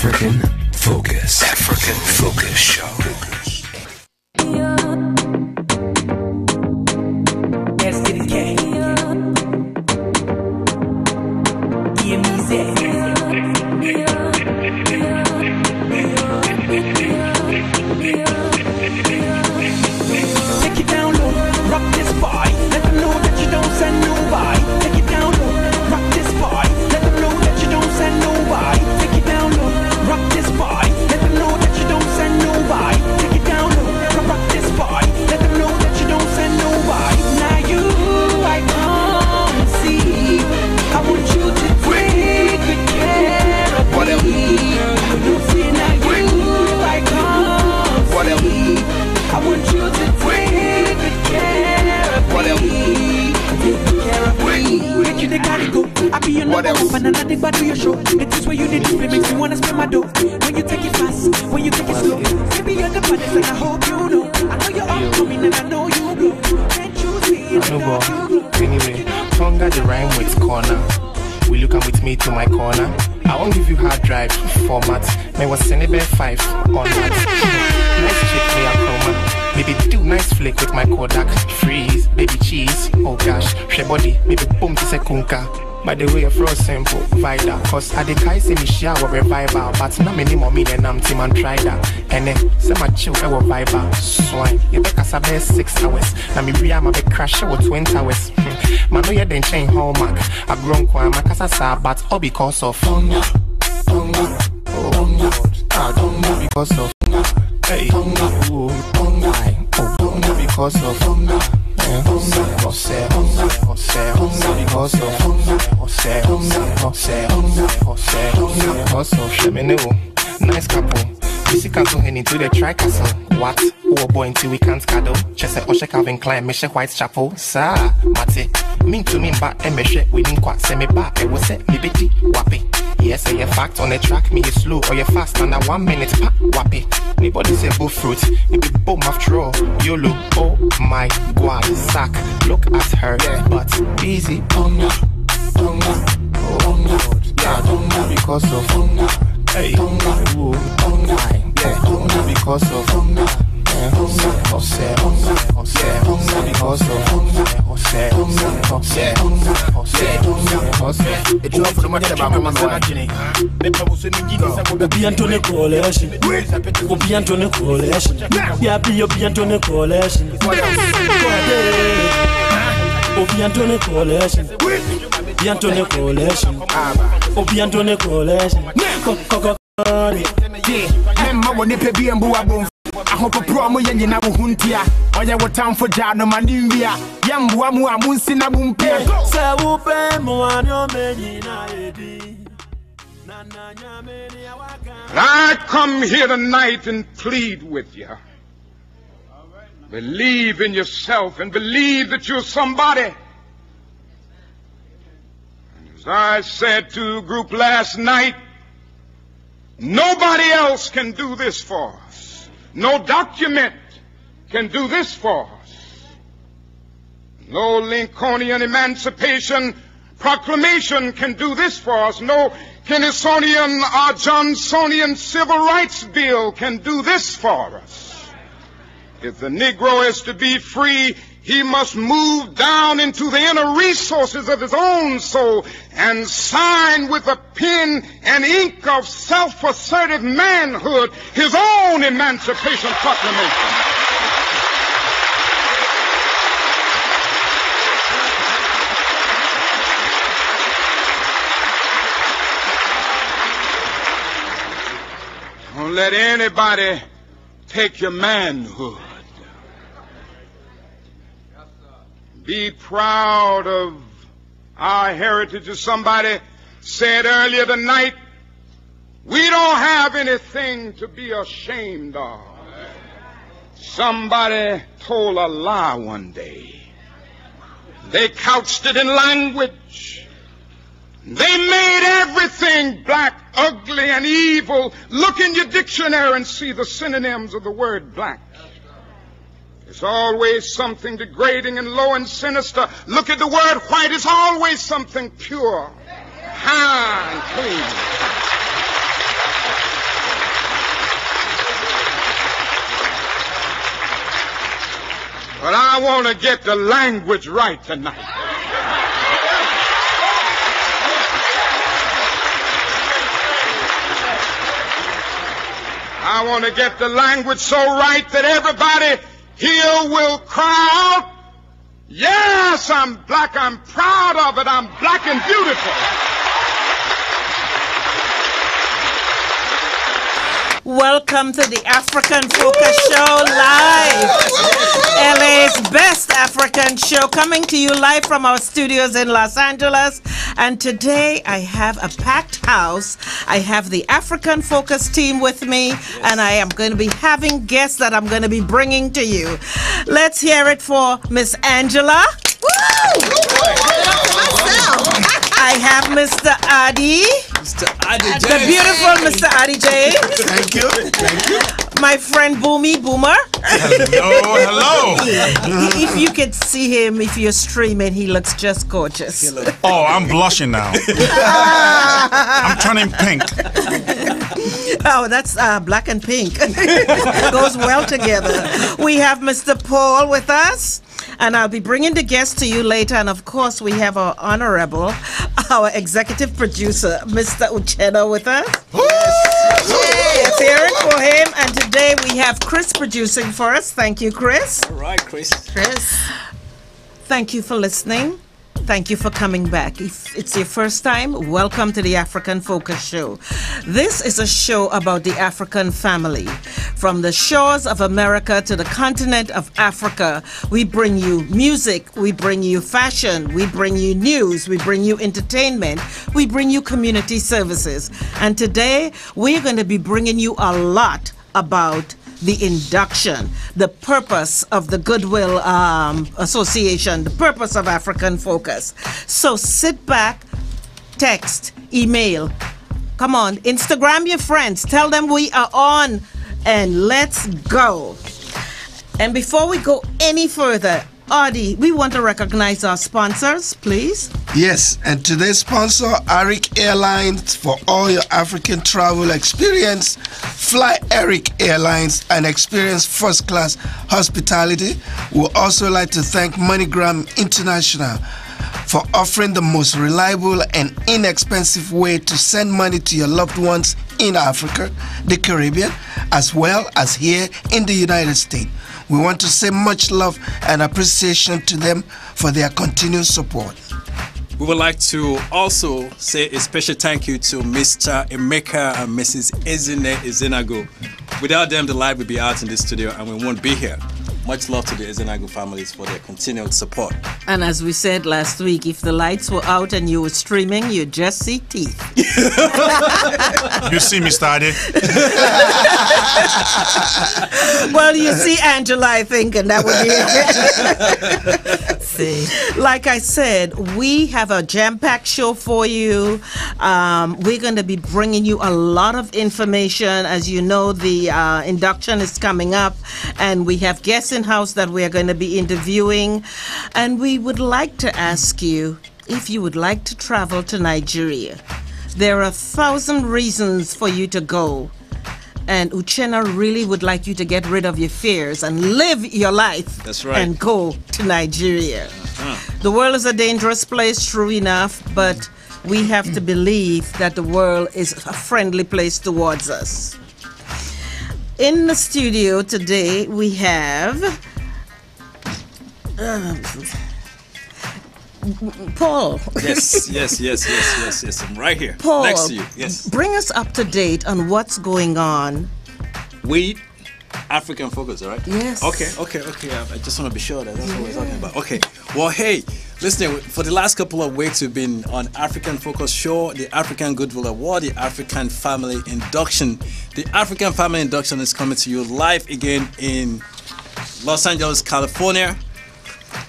African Focus. African Focus Show. Let's get it, K. Give me that. Take it down low, rock this boy. Let them know that you don't send nobody. Take it down low, rock this boy. Let them know that you don't send nobody. Take it down low, rock this boy. Let them know that you don't send nobody. Take it down low, rock this boy. Let them know that you don't send nobody. Now you, I come see. I want you to take good care of me. You see now you, I come see. I want you to take good care of me. Take good care of me. Make you the gotta go. I be your number one and nothing but do your show. It is where you need to play, makes me wanna spend my dough. When you take it fast, when you take it slow. Baby, you're the baddest and I hope you know. I know you're upcoming and I know you blow. Can't you see it? Anyway, Tonga the rhyme with corner. Will you come with me to my corner? I won't give you hard drive format. May was send it 5 on that. Nice chick, me a chroma. Maybe do nice flick with my Kodak. Freeze, baby cheese. Oh gosh, she body. Maybe boom to sekunka. By the way, a frost simple, vida. Cause I the kai say me shower revival. But now me more me than I'm team and try that. And then, say my chill, I will vibe. Swine, you be cast about 6 hours. Now me real, my be crash over 20 hours. Man, no, you didn't change hallmark. I grown kwa, my casa sa, but all because of Tonga. Because of hey, because of nice couple. Busy castle heading into the tri-castle. What? Oh boy until we can't cuddle. Just say Osha Calvin Klein, Mesha Whitechapel. Sa, Mate. Mean to me back and Mesha we didn't quite send me back. It was set me bitty, wappy. Yes, say a fact on the track, me you slow or you fast under 1 minute, pack wappy. Anybody say bull fruit, it be boom after all. YOLO, oh my god, sack. Look at her, but easy. Tonga, yeah, Tonga because of Tonga. Hey, Tonga, yeah, Tonga because of Tonga. Because I hope a promo yen na huntia. Oya what time for Jano Manivia. Yambu amu amunsina bumpia. Sa upe mo anyo meni na edi. I come here tonight and plead with you. Believe in yourself and believe that you're somebody. And as I said to a group last night, nobody else can do this for us. No document can do this for us. No Lincolnian Emancipation Proclamation can do this for us. No Kennysonian or Johnsonian Civil Rights Bill can do this for us. If the Negro is to be free, he must move down into the inner resources of his own soul and sign with a pen and ink of self-assertive manhood his own Emancipation Proclamation. Don't let anybody take your manhood. Be proud of our heritage. As somebody said earlier tonight, we don't have anything to be ashamed of. Somebody told a lie one day. They couched it in language. They made everything black, ugly, and evil. Look in your dictionary and see the synonyms of the word black. It's always something degrading and low and sinister. Look at the word white. It's always something pure, high, and clean. But I want to get the language right tonight. I want to get the language so right that everybody here will cry out, yes, I'm black, I'm proud of it, I'm black and beautiful. Welcome to the African Focus Show live. LA's best African show, coming to you live from our studios in Los Angeles. And today I have a packed house. I have the African Focus team with me, and I am going to be having guests that I'm going to be bringing to you. Let's hear it for Miss Angela. Woo! I have Mr. Adi. Mr. Adi J. The beautiful Mr. Adi J. Thank you. Thank you. My friend Boomy Boomer. Hello. If you could see him, if you're streaming, he looks just gorgeous. Oh, I'm blushing now. I'm turning pink. Oh, that's black and pink. Goes well together. We have Mr. Paul with us. And I'll be bringing the guests to you later. And of course, we have our honorable, our executive producer, Mr. Uchenna, with us. Let's hear it for him. And today we have Chris producing for us. Thank you, Chris. All right, Chris. Thank you for listening. Thank you for coming back. If it's your first time, welcome to the African Focus Show. This is a show about the African family. From the shores of America to the continent of Africa, we bring you music, we bring you fashion, we bring you news, we bring you entertainment, we bring you community services. And today, we're going to be bringing you a lot about the induction, the purpose of the Goodwill Association, the purpose of African Focus. So sit back, text, email. Come on, Instagram your friends. Tell them we are on, and let's go. And before we go any further, Adi, we want to recognize our sponsors, please. Yes, and today's sponsor, Arik Airlines, for all your African travel experience. Fly Arik Airlines and experience first-class hospitality. We'd also like to thank MoneyGram International for offering the most reliable and inexpensive way to send money to your loved ones in Africa, the Caribbean, as well as here in the United States. We want to say much love and appreciation to them for their continued support. We would like to also say a special thank you to Mr. Emeka and Mrs. Ezine Ezenago. Without them, the light would be out in the studio and we won't be here. Much love to the Ezenago families for their continued support. And as we said last week, if the lights were out and you were streaming, you'd just see teeth. You see me started. Well, you see Angela, I think, and that would be it. See. Like I said, we have a jam-packed show for you. We're going to be bringing you a lot of information. As you know, the induction is coming up, and we have guests in-house that we are going to be interviewing. And we would like to ask you if you would like to travel to Nigeria. There are 1,000 reasons for you to go. And Uchenna really would like you to get rid of your fears and live your life. That's right. And go to Nigeria. The world is a dangerous place, true enough, but we have to believe that the world is a friendly place towards us. In the studio today, we have Paul. Yes. I'm right here. Paul, next to you. Yes. Bring us up to date on what's going on. We African Focus, all right? Yes. Okay. I just want to be sure that's what we're talking about. Okay. Well, hey, listen, for the last couple of weeks, we've been on African Focus Show, the African Goodwill Award, the African Family Induction. The African Family Induction is coming to you live again in Los Angeles, California,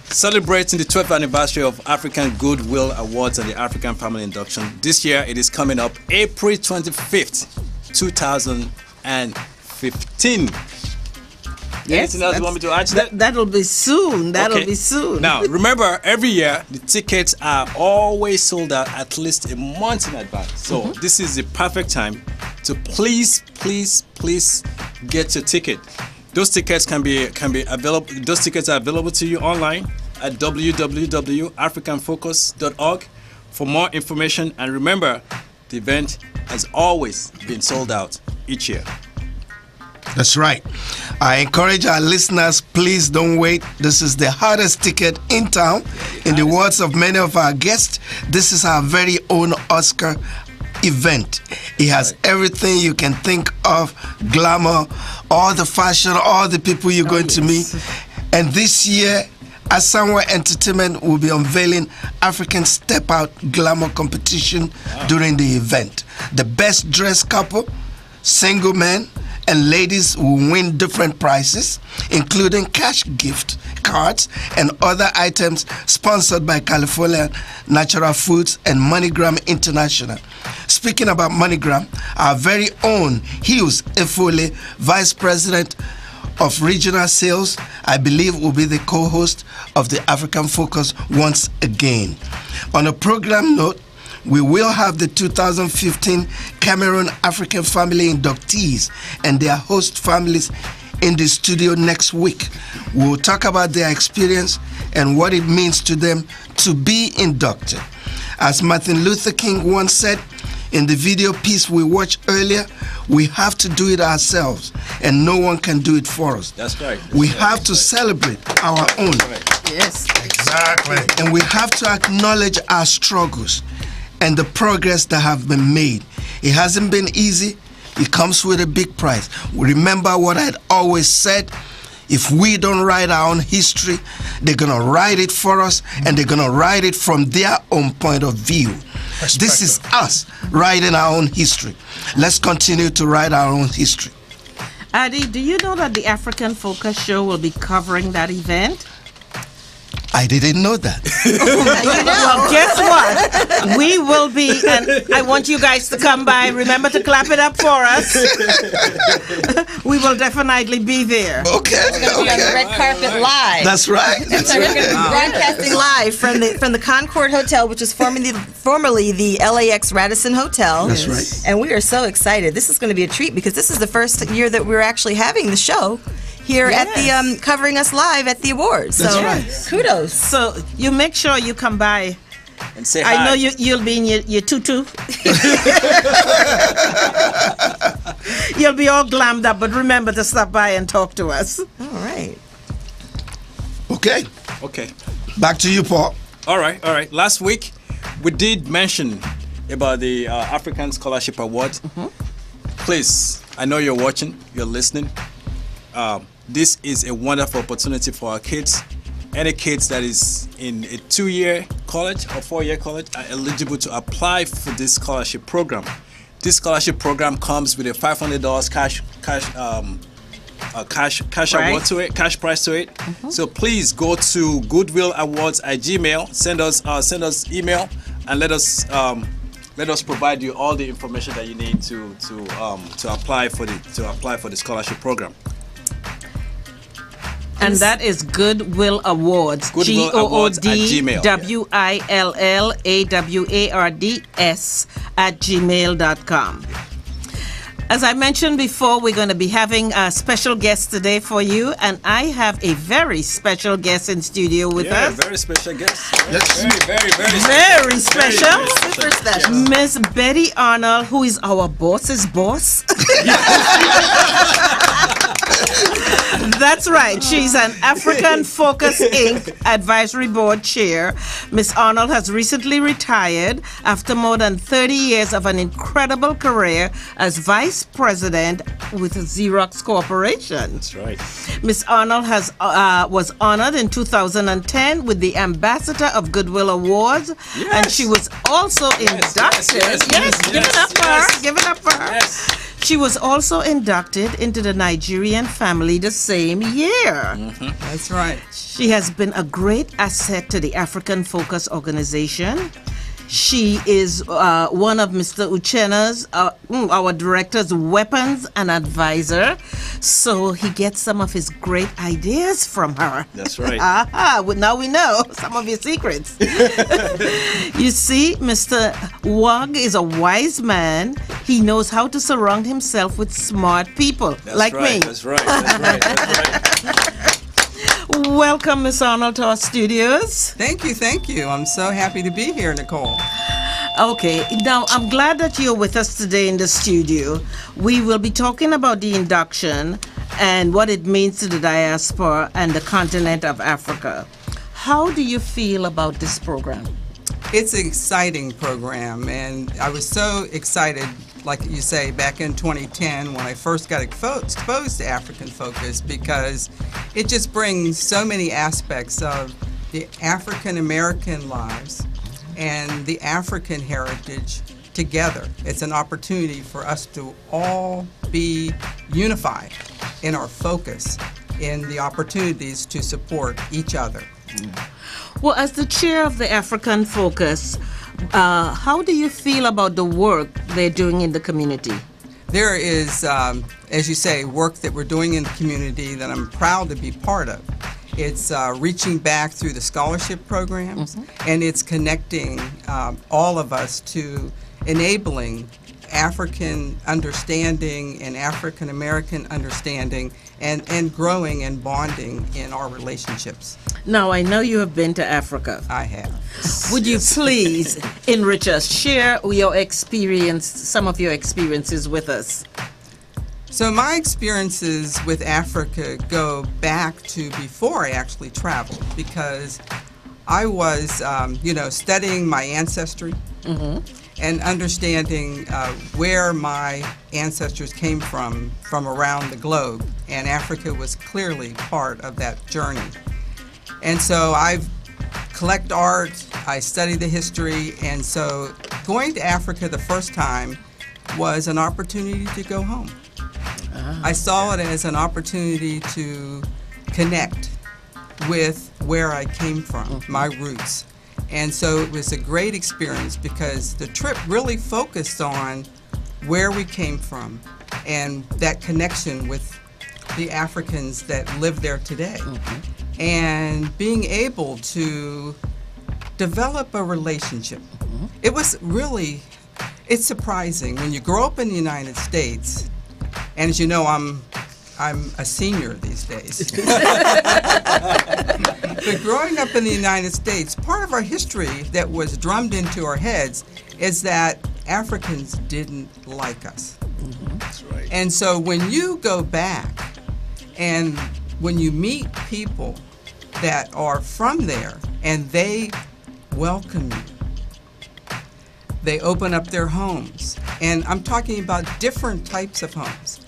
celebrating the 12th anniversary of African Goodwill Awards and the African Family Induction. This year, it is coming up April 25th, 2015. Yes, anything else you want me to add to that? That'll be soon. That'll be soon. Now, remember, every year, the tickets are always sold out at least a month in advance. So this is the perfect time to please get your ticket. Those tickets can be available. Those tickets are available to you online at www.africanfocus.org for more information. And remember, the event has always been sold out each year. That's right. I encourage our listeners, please don't wait. This is the hardest ticket in town. In the words of many of our guests, this is our very own Oscar event. It has everything you can think of, glamour, all the fashion, all the people you're going to meet. And this year, Asanwa Entertainment will be unveiling African Step Out Glamour competition during the event. The best dressed couple, single men, and ladies will win different prizes, including cash gift cards and other items sponsored by California Natural Foods and MoneyGram International. Speaking about MoneyGram, our very own Hughes Efole, Vice President of Regional Sales, I believe will be the co-host of the African Focus once again. On a program note, we will have the 2015 Cameroon African Family inductees and their host families in the studio next week. We'll talk about their experience and what it means to them to be inducted. As Martin Luther King once said in the video piece we watched earlier, we have to do it ourselves and no one can do it for us. That's right. We have to celebrate our own. Yes. Exactly. And we have to acknowledge our struggles and the progress that have been made. It hasn't been easy. It comes with a big price. Remember what I'd always said, if we don't write our own history, they're going to write it for us, and they're going to write it from their own point of view. This is us writing our own history. Let's continue to write our own history. Adi, do you know that the African Focus Show will be covering that event? I didn't know that. Well, guess what? We will be, and I want you guys to come by. Remember to clap it up for us. We will definitely be there. Okay. We're going to be on the red carpet live. That's right. So we're going to be broadcasting live from the Concord Hotel, which is formerly the LAX Radisson Hotel. That's right. And we are so excited. This is going to be a treat because this is the first year that we're actually having the show here at the covering us live at the awards. That's so right. Kudos. So you make sure you come by. And say hi. I know you'll be in your tutu. You'll be all glammed up, but remember to stop by and talk to us. All right. Okay. Okay. Back to you, Paul. All right. Last week, we did mention about the African Scholarship Award. Please, I know you're watching, you're listening. This is a wonderful opportunity for our kids. Any kids that is in a 2-year college or 4-year college are eligible to apply for this scholarship program. This scholarship program comes with a $500 cash award to it, cash prize to it. So please go to goodwillawards@gmail. Send us email and let us provide you all the information that you need to apply for the scholarship program. And that is Goodwill Awards. GOODWILLAWARDS@gmail.com. As I mentioned before, we're going to be having a special guest today for you, and I have a very special guest in studio with us. Very special guest. Very special. Super special. Miss Betty Arnold, who is our boss's boss. That's right. She's an African Focus Inc. Advisory Board Chair. Miss Arnold has recently retired after more than 30 years of an incredible career as Vice President with Xerox Corporation. That's right. Miss Arnold was honored in 2010 with the Ambassador of Goodwill Awards, and she was also inducted. Give it up for her. Yes. She was also inducted into the Nigerian family the same year. That's right. She has been a great asset to the African Focus organization. She is one of Mr. Uchena's, our director's weapons and advisor. So he gets some of his great ideas from her. That's right. Well, now we know some of your secrets. You see, Mr. Wog is a wise man. He knows how to surround himself with smart people like me. That's right. That's right. Welcome, Miss Arnold, to our studios. Thank you. I'm so happy to be here, Nicole. Okay, now I'm glad that you're with us today in the studio. We will be talking about the induction and what it means to the diaspora and the continent of Africa. How do you feel about this program? It's an exciting program, and I was so excited, like you say, back in 2010 when I first got exposed to African Focus, because it just brings so many aspects of the African American lives and the African heritage together. It's an opportunity for us to all be unified in our focus in the opportunities to support each other. Well, as the chair of the African Focus, how do you feel about the work they're doing in the community? There is, as you say, work that we're doing in the community that I'm proud to be part of. It's reaching back through the scholarship programs, and it's connecting all of us to enabling African understanding and African American understanding and growing and bonding in our relationships. Now, I know you have been to Africa. I have. Would you please enrich us, share your experience, some of your experiences with us? So my experiences with Africa go back to before I actually traveled, because I was, studying my ancestry and understanding where my ancestors came from around the globe, and Africa was clearly part of that journey. And so I've collect art, I study the history, and so going to Africa the first time was an opportunity to go home. I saw it as an opportunity to connect with where I came from, my roots. And so it was a great experience because the trip really focused on where we came from and that connection with the Africans that live there today. And being able to develop a relationship. It was really, it's surprising when you grow up in the United States, and as you know, I'm a senior these days. But growing up in the United States, part of our history that was drummed into our heads is that Africans didn't like us. That's right. And so when you go back and when you meet people that are from there and they welcome you, they open up their homes. And I'm talking about different types of homes.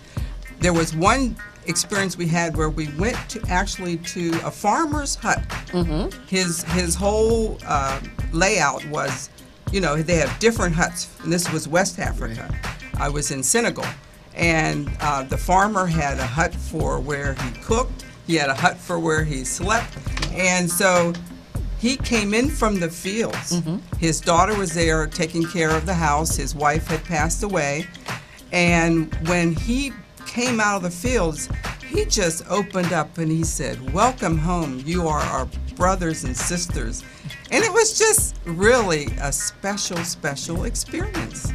There was one experience we had where we went to a farmer's hut. His whole layout was, they have different huts. And this was West Africa. I was in Senegal. And the farmer had a hut for where he cooked. He had a hut for where he slept. And so he came in from the fields. His daughter was there taking care of the house. His wife had passed away. And when he came out of the fields, he just opened up and he said, "Welcome home. You are our brothers and sisters." And it was just really a special, special experience.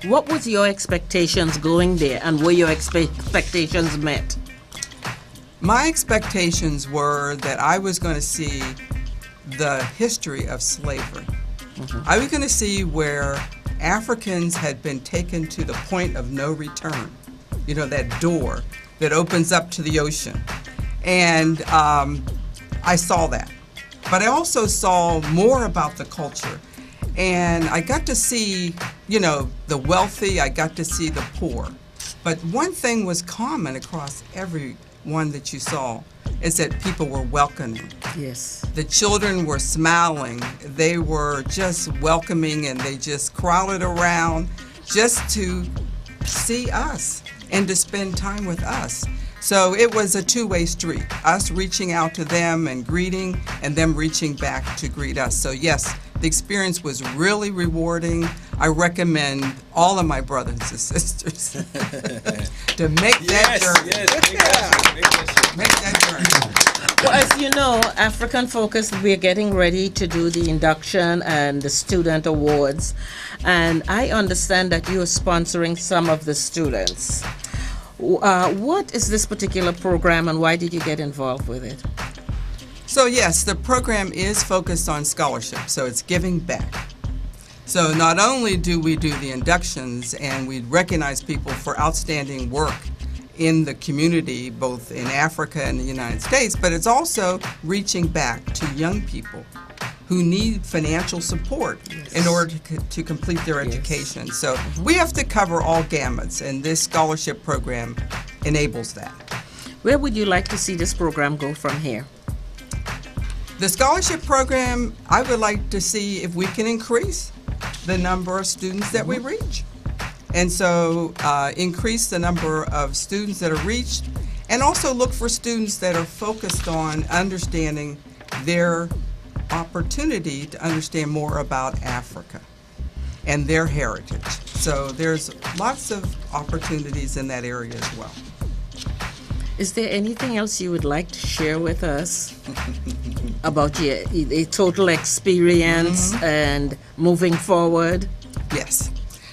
What was your expectations going there, and were your expectations met? My expectations were that I was going to see the history of slavery. I was going to see where Africans had been taken to the point of no return. That door that opens up to the ocean. And I saw that. But I also saw more about the culture. And I got to see, the wealthy, I got to see the poor. But one thing was common across every one that you saw is that people were welcoming. Yes. The children were smiling. They were just welcoming, and they just crowded around just to see us and to spend time with us. So it was a two-way street, us reaching out to them and greeting, and them reaching back to greet us. So yes, The experience was really rewarding. I recommend all of my brothers and sisters to make that journey. Make that journey. Well, as you know, African Focus, we're getting ready to do the induction and the student awards. And I understand that you are sponsoring some of the students. What is this particular program and why did you get involved with it? So yes, the program is focused on scholarship, so it's giving back. So not only do we do the inductions and we recognize people for outstanding work in the community, both in Africa and the United States, but it's also reaching back to young people who need financial support in order to complete their education. So we have to cover all gamuts, and this scholarship program enables that. Where would you like to see this program go from here? The scholarship program, I would like to see if we can increase the number of students that we reach. And so increase the number of students that are reached, and also look for students that are focused on understanding their opportunity to understand more about Africa and their heritage. So there's lots of opportunities in that area as well. Is there anything else you would like to share with us about your total experience and moving forward? Yes.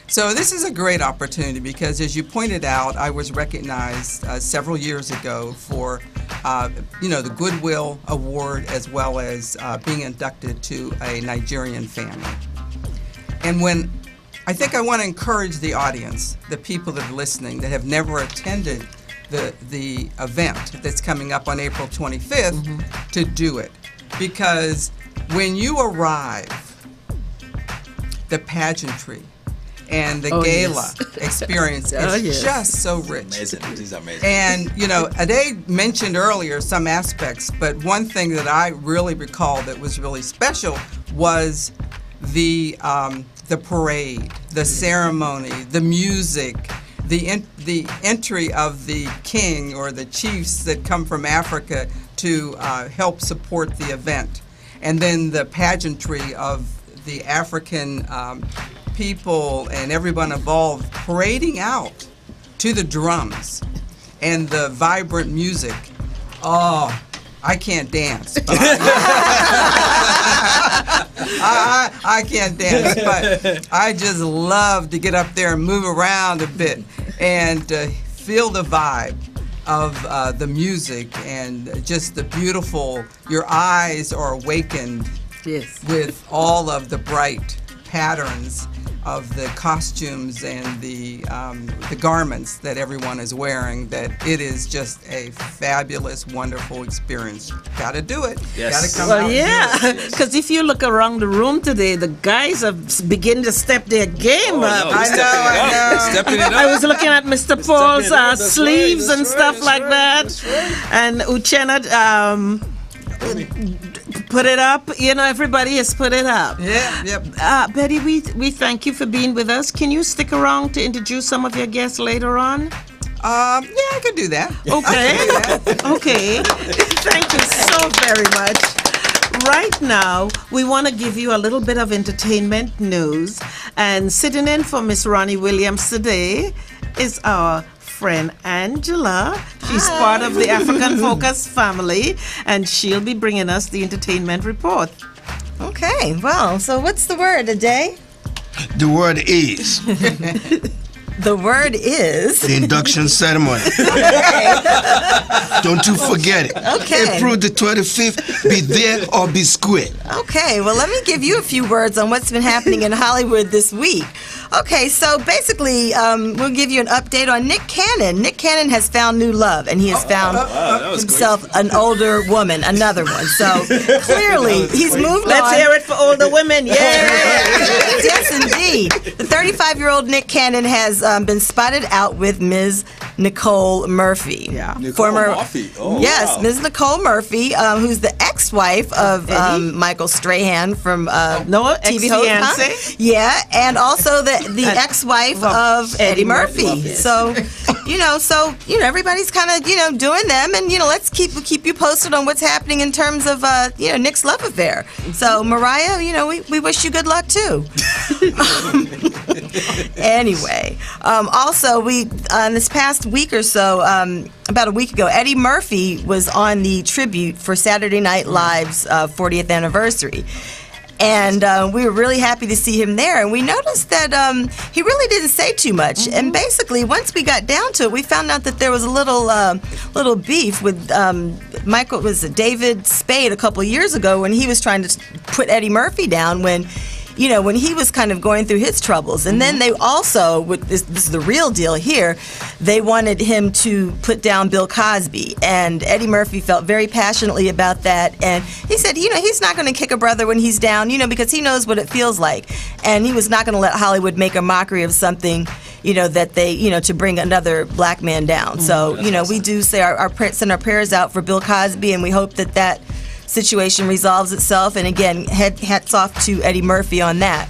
So this is a great opportunity because, as you pointed out, I was recognized several years ago for, the Goodwill Award, as well as being inducted to a Nigerian family. And when I think I want to encourage the audience, the people that are listening that have never attended the event that's coming up on April 25th, to do it. Because when you arrive, the pageantry and the gala experience is just so rich. Amazing. It is amazing. And, Ade mentioned earlier some aspects, but one thing that I really recall that was really special was the parade, the ceremony, the music, the entry of the king or the chiefs that come from Africa to help support the event, and then the pageantry of the African people and everyone involved parading out to the drums and the vibrant music. Oh, I can't dance. But I can't dance, but I just love to get up there and move around a bit and feel the vibe of the music and just the beautiful, your eyes are awakened with all of the bright patterns of the costumes and the garments that everyone is wearing, that it is just a fabulous, wonderful experience. Got to do it. Yes. Got to come out. Well, yeah, because if you look around the room today, the guys have begun to step their game up. I know. Stepping it up. I was looking at Mr. Paul's sleeves and stuff like that, and Uchenna put it up. Everybody has put it up. Yeah, yep. Betty, we thank you for being with us. Can you stick around to introduce some of your guests later on? Yeah, I could do that. Okay. Okay. Thank you so very much. Right now, we want to give you a little bit of entertainment news. And sitting in for Miss Ronnie Williams today is our friend Angela. She's part of the African Focus family, and she'll be bringing us the entertainment report. Okay, well, so what's the word, Ade? The word is The word is the induction ceremony. Don't you forget it. Okay. April the 25th, be there or be square. Okay, well, let me give you a few words on what's been happening in Hollywood this week. Okay, so basically, we'll give you an update on Nick Cannon. Nick Cannon has found new love, and he has found himself an older woman, another one. So clearly, he's moved on. Let's hear it for older women. Yeah. Yes, indeed. The 35-year-old Nick Cannon has been spotted out with Ms. Nicole Murphy. Yeah. Nicole Murphy. Oh, yes, wow. Ms. Nicole Murphy, who's the ex-wife of Michael Strahan from TV host. Huh? Yeah, and also the ex-wife of Eddie Murphy. So, everybody's kind of doing them, and let's keep you posted on what's happening in terms of Nick's love affair. So, Mariah, we wish you good luck too. Anyway, also we this past week or so, about a week ago, Eddie Murphy was on the tribute for Saturday Night Live's 40th anniversary. And we were really happy to see him there. And we noticed that he really didn't say too much. Mm-hmm. And basically, once we got down to it, we found out that there was a little beef with David Spade a couple of years ago when he was trying to put Eddie Murphy down when he was kind of going through his troubles. And then they also, this is the real deal here, they wanted him to put down Bill Cosby. And Eddie Murphy felt very passionately about that. And he said, he's not going to kick a brother when he's down, because he knows what it feels like. And he was not going to let Hollywood make a mockery of something, that they, to bring another black man down. So, we do say send our prayers out for Bill Cosby, and we hope that situation resolves itself. And again, hats off to Eddie Murphy on that.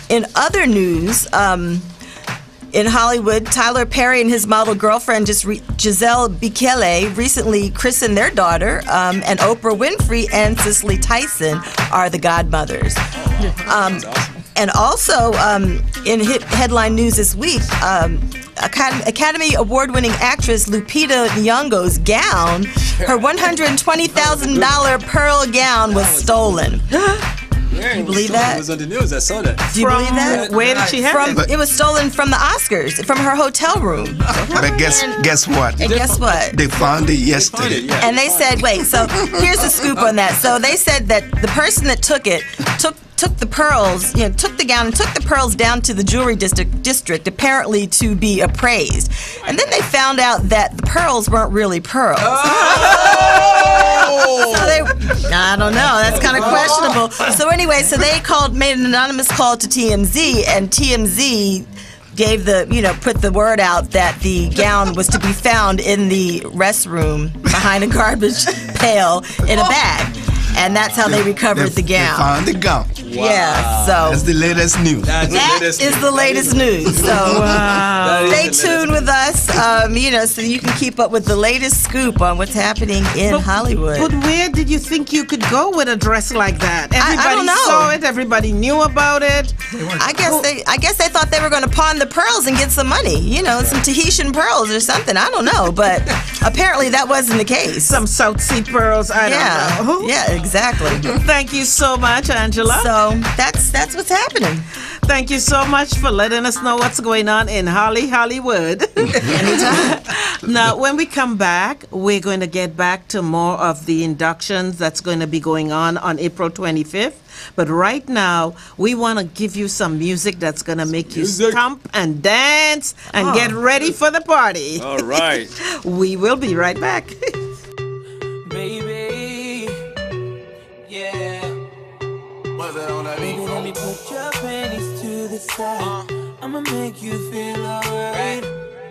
In other news, in Hollywood, Tyler Perry and his model girlfriend Giselle Bikele recently christened their daughter, and Oprah Winfrey and Cicely Tyson are the godmothers. And also, in headline news this week, Academy Award-winning actress Lupita Nyong'o's gown, her $120,000 pearl gown, was stolen. Yeah, you believe that? It was on the news. I saw that. Do you believe that? Where did she have it? It was stolen from the Oscars, from her hotel room. But guess what? And guess what? They found it yesterday. And they said, wait, so here's the scoop on that. So they said that the person that took it took the pearls, took the gown and took the pearls down to the jewelry district apparently to be appraised. And then they found out that the pearls weren't really pearls. I don't know. That's kind of questionable. So anyway, so they made an anonymous call to TMZ, and TMZ gave put the word out that the gown was to be found in the restroom behind a garbage pail in a bag. And that's how they recovered the gown. They found the gown. Wow. Yeah, so that's the latest news. That is the latest news. So stay tuned with us, so you can keep up with the latest scoop on what's happening in Hollywood. But where did you think you could go with a dress like that? Everybody I don't know. saw it. Everybody knew about it. I guess they thought they were going to pawn the pearls and get some money. Some Tahitian pearls or something. I don't know, but apparently that wasn't the case. Some South Sea pearls. I don't know. Yeah, exactly. Thank you so much, Angela. So that's what's happening. Thank you so much for letting us know what's going on in Hollywood. Now, when we come back, we're going to get back to more of the inductions that's going to be going on April 25th. But right now, we want to give you some music that's going to make you stomp and dance and get ready for the party. All right. We will be right back. Baby, yeah. Baby, let me put your panties to the side. I'ma make you feel alright.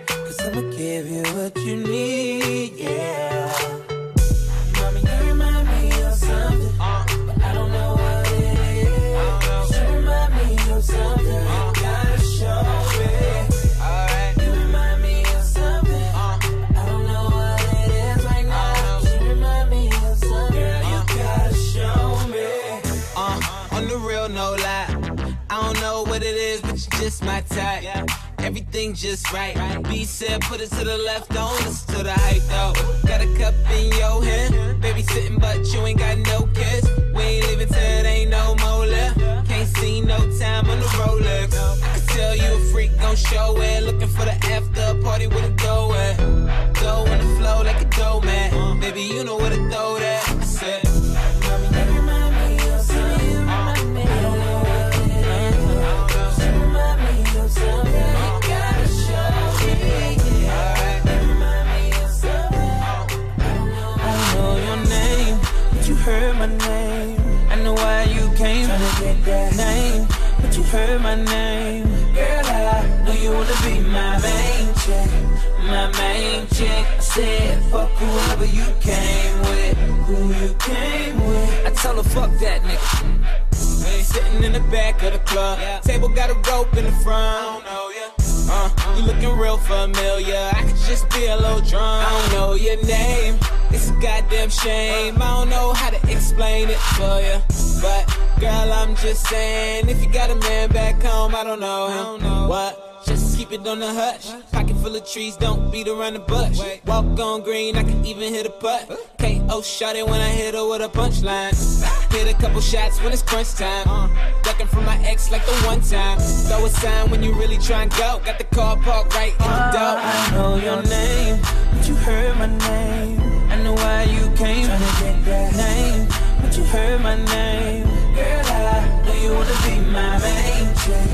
Cause I'ma give you what you need, yeah. Mommy, you remind me of something, but I don't know what it is. You remind me of something, you gotta show me. Alright. You remind me of something, I don't know what it is right now. You remind me of something, you gotta show me. On the real, no lie. I don't know what it is, but you just my type. Everything just right. B said, put it to the left, don't listen to the hype though. Got a cup in your hand, baby sitting, but you ain't got no kiss. We ain't leaving till it ain't no more left. Can't see no time on the Rolex. I can tell you a freak, gon' show it. Looking for the after party with a go at. Go on the flow like a dough man. Baby, you know where to throw that. I said, mommy, you remind me of something. Heard my name, I know why you came. Tryna get that name, but you heard my name. Girl, I know you wanna be my main chick. My main chick. I said, fuck whoever you came with. Who you came with. I tell her, fuck that nigga. Sitting in the back of the club. Table got a rope in the front. You looking real familiar. I could just be a little drunk. I don't know your name. It's a goddamn shame. I don't know how to explain it for you. But girl, I'm just saying, if you got a man back home, I don't know him. What? Just keep it on the hush. Pocket full of trees, don't beat around the bush. Walk on green, I can even hit a putt. KO shot it when I hit her with a punchline. Hit a couple shots when it's crunch time. Ducking from my ex like the one time. Throw a sign when you really try and go. Got the car parked right in the door. I know your name, but you heard my name. I know why you came trying to get that name, but you heard my name. Girl, I know you wanna be my main chick.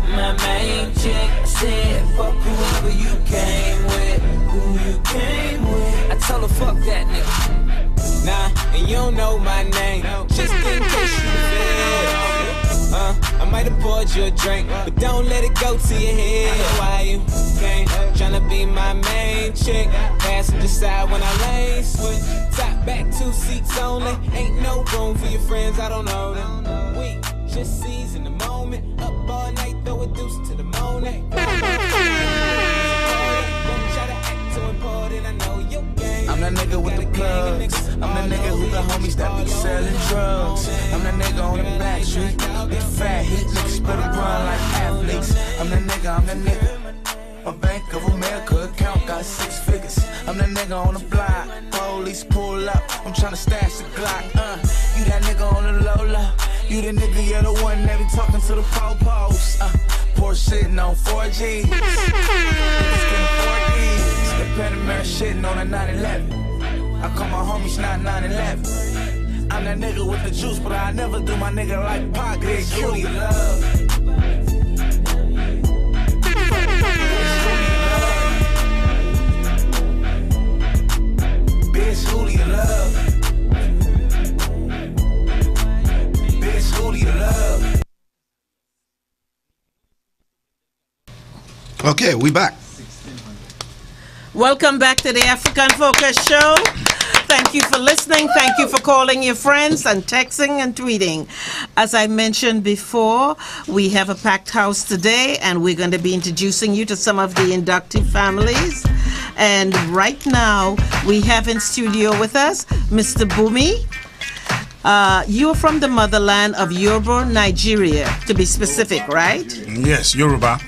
My main chick. I said, fuck whoever you came with. Who you came with. I tell her, fuck that nigga. Nah, and you don't know my name. Just in case you feel. I might have poured you a drink, but don't let it go to your head. Why you came? Tryna be my main chick. Passenger side when I lane switch. Top back 2 seats only. Ain't no room for your friends, I don't know them. We just seize in the moment. Up all night, throw a deuce to the morning. Don't try to act too important, I know your game. I'm that nigga with the plugs. I'm that nigga who got homies that be selling drugs. I'm that nigga on the back street. Big fat heat, niggas spit and run like athletes. I'm that nigga. My Bank of America account got 6 figures. I'm that nigga on the block. Police pull up. I'm tryna stash the Glock. You that nigga on the low. You the nigga, you're the one that be talking to the po-pos. Porsche sitting on 4Gs. Niggas getting 4Ds. The Panamera shitting on a 911. I call my homies not 911. I'm that nigga with the juice, but I never do my nigga like Pac. Bitch, who do you love? Bitch, who do you love? Bitch, who do you love? Okay, we back. Welcome back to the African Focus Show. Thank you for listening. Thank you for calling your friends and texting and tweeting. As I mentioned before, we have a packed house today, and we're going to be introducing you to some of the inductive families. And right now, we have in studio with us Mr. Bumi. You're from the motherland of Yoruba, Nigeria, to be specific, right? Yes, Yoruba.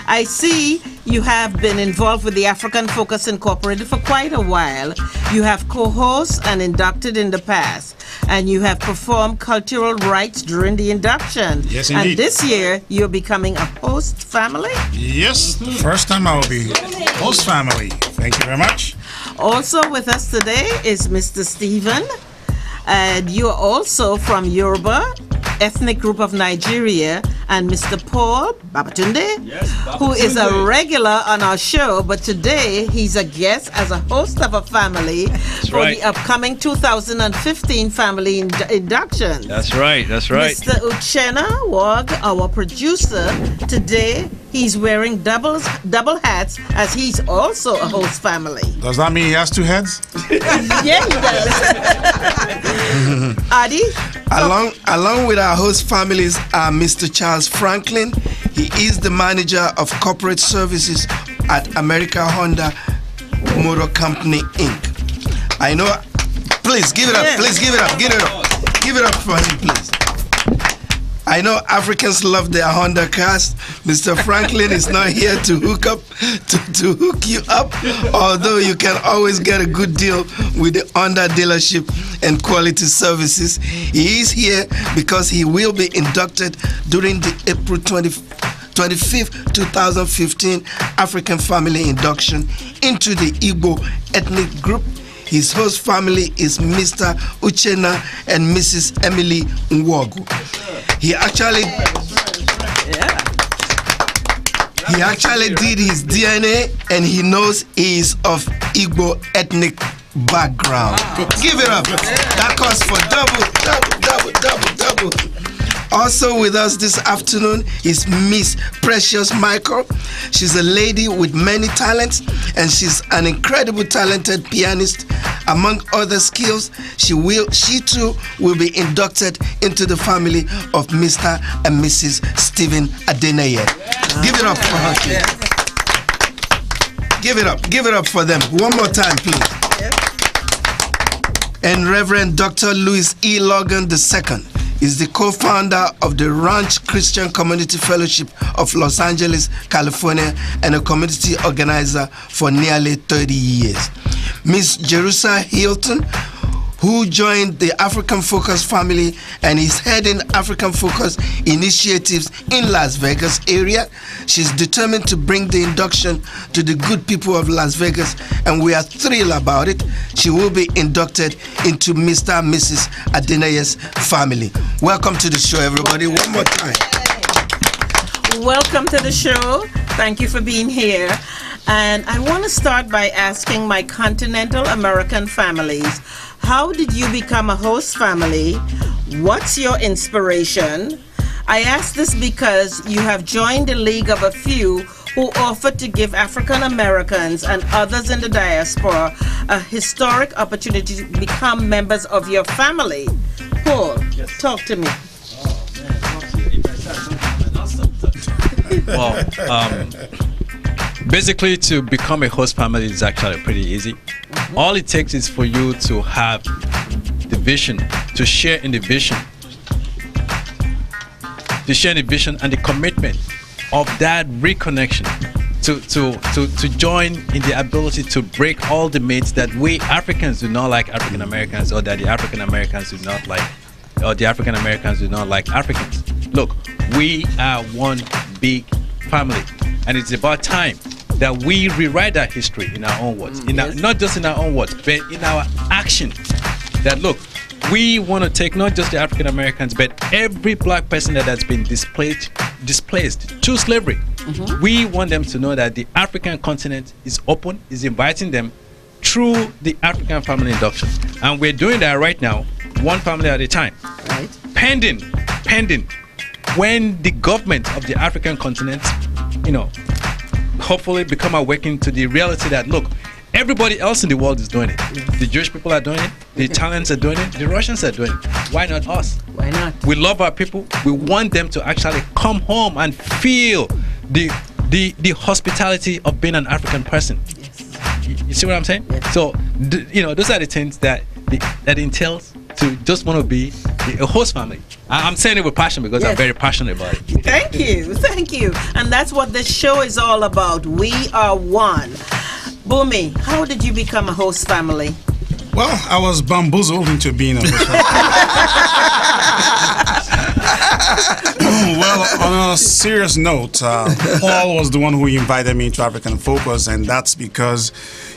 I see you have been involved with the African Focus Incorporated for quite a while. You have co-hosted and inducted in the past, and you have performed cultural rites during the induction. Yes, indeed. And this year, you're becoming a host family? Yes, first time I will be host family. Thank you very much. Also with us today is Mr. Stephen, and you're also from Yoruba, ethnic group of Nigeria, and Mr. Paul Babatunde, who is a regular on our show, but today he's a guest as a host of a family for the upcoming 2015 family induction. That's right. Mr. Uchenna Wog, our producer, today he's wearing double hats as he's also a host family. Does that mean he has 2 heads? Yeah, he does. Adi? Along with our host families are Mr. Charles Franklin. He is the manager of corporate services at America Honda Motor Company, Inc. I know. Please give it up. Please give it up. Give it up. Give it up for him, please. I know Africans love their Honda cars. Mr. Franklin is not here to hook you up, although you can always get a good deal with the Honda dealership and quality services. He is here because he will be inducted during the April 25th, 2015 African Family Induction into the Igbo ethnic group. His host family is Mr. Uchenna and Mrs. Emily Nwogu. He actually did his DNA, and he knows he is of Igbo ethnic background. Give it up. That calls for double. Also with us this afternoon is Miss Precious Michael. She's a lady with many talents, and she's an incredible talented pianist. Among other skills, she too will be inducted into the family of Mr. and Mrs. Stephen Adeneye. Give it up for her, please. Give it up for them. One more time, please. And Reverend Dr. Louis E. Logan II is the co-founder of the Ranch Christian Community Fellowship of Los Angeles, California, and a community organizer for nearly 30 years. Miss Jerusha Hilton, who joined the African Focus family and is heading African Focus initiatives in Las Vegas area. She's determined to bring the induction to the good people of Las Vegas, and we are thrilled about it. She will be inducted into Mr. and Mrs. Adeneye's family. Welcome to the show, everybody. One more time. Welcome to the show. Thank you for being here. And I want to start by asking my Continental American families, how did you become a host family? What's your inspiration? I ask this because you have joined the League of a Few who offered to give African Americans and others in the diaspora a historic opportunity to become members of your family. Paul, talk to me. Well, basically, to become a host family is actually pretty easy. All it takes is for you to have the vision, to share in the vision, and the commitment of that reconnection, to join in the ability to break all the myths that we Africans do not like African Americans, or that the African Americans do not like, or the African Americans do not like Africans. Look, we are one big family, and it's about time that we rewrite that history in our own words, not just in our own words, but in our action. That look, we want to take not just the African Americans, but every black person that has been displaced to slavery. We want them to know that the African continent is open, is inviting them through the African family induction, and we're doing that right now, one family at a time. Right. Pending when the government of the African continent, hopefully become awakened to the reality that, look, everybody else in the world is doing it. The Jewish people are doing it, the Italians are doing it, the Russians are doing it. Why not us? Why not? We love our people. We want them to actually come home and feel the hospitality of being an African person. Yes. You see what I'm saying? Yes. So, those are the things that entails to just want to be a host family. I'm saying it with passion because I'm very passionate about it. Thank you. And that's what this show is all about. We are one. Bumi, how did you become a host family? Well, I was bamboozled into being a host family. Well, on a serious note, Paul was the one who invited me to African Focus, and that's because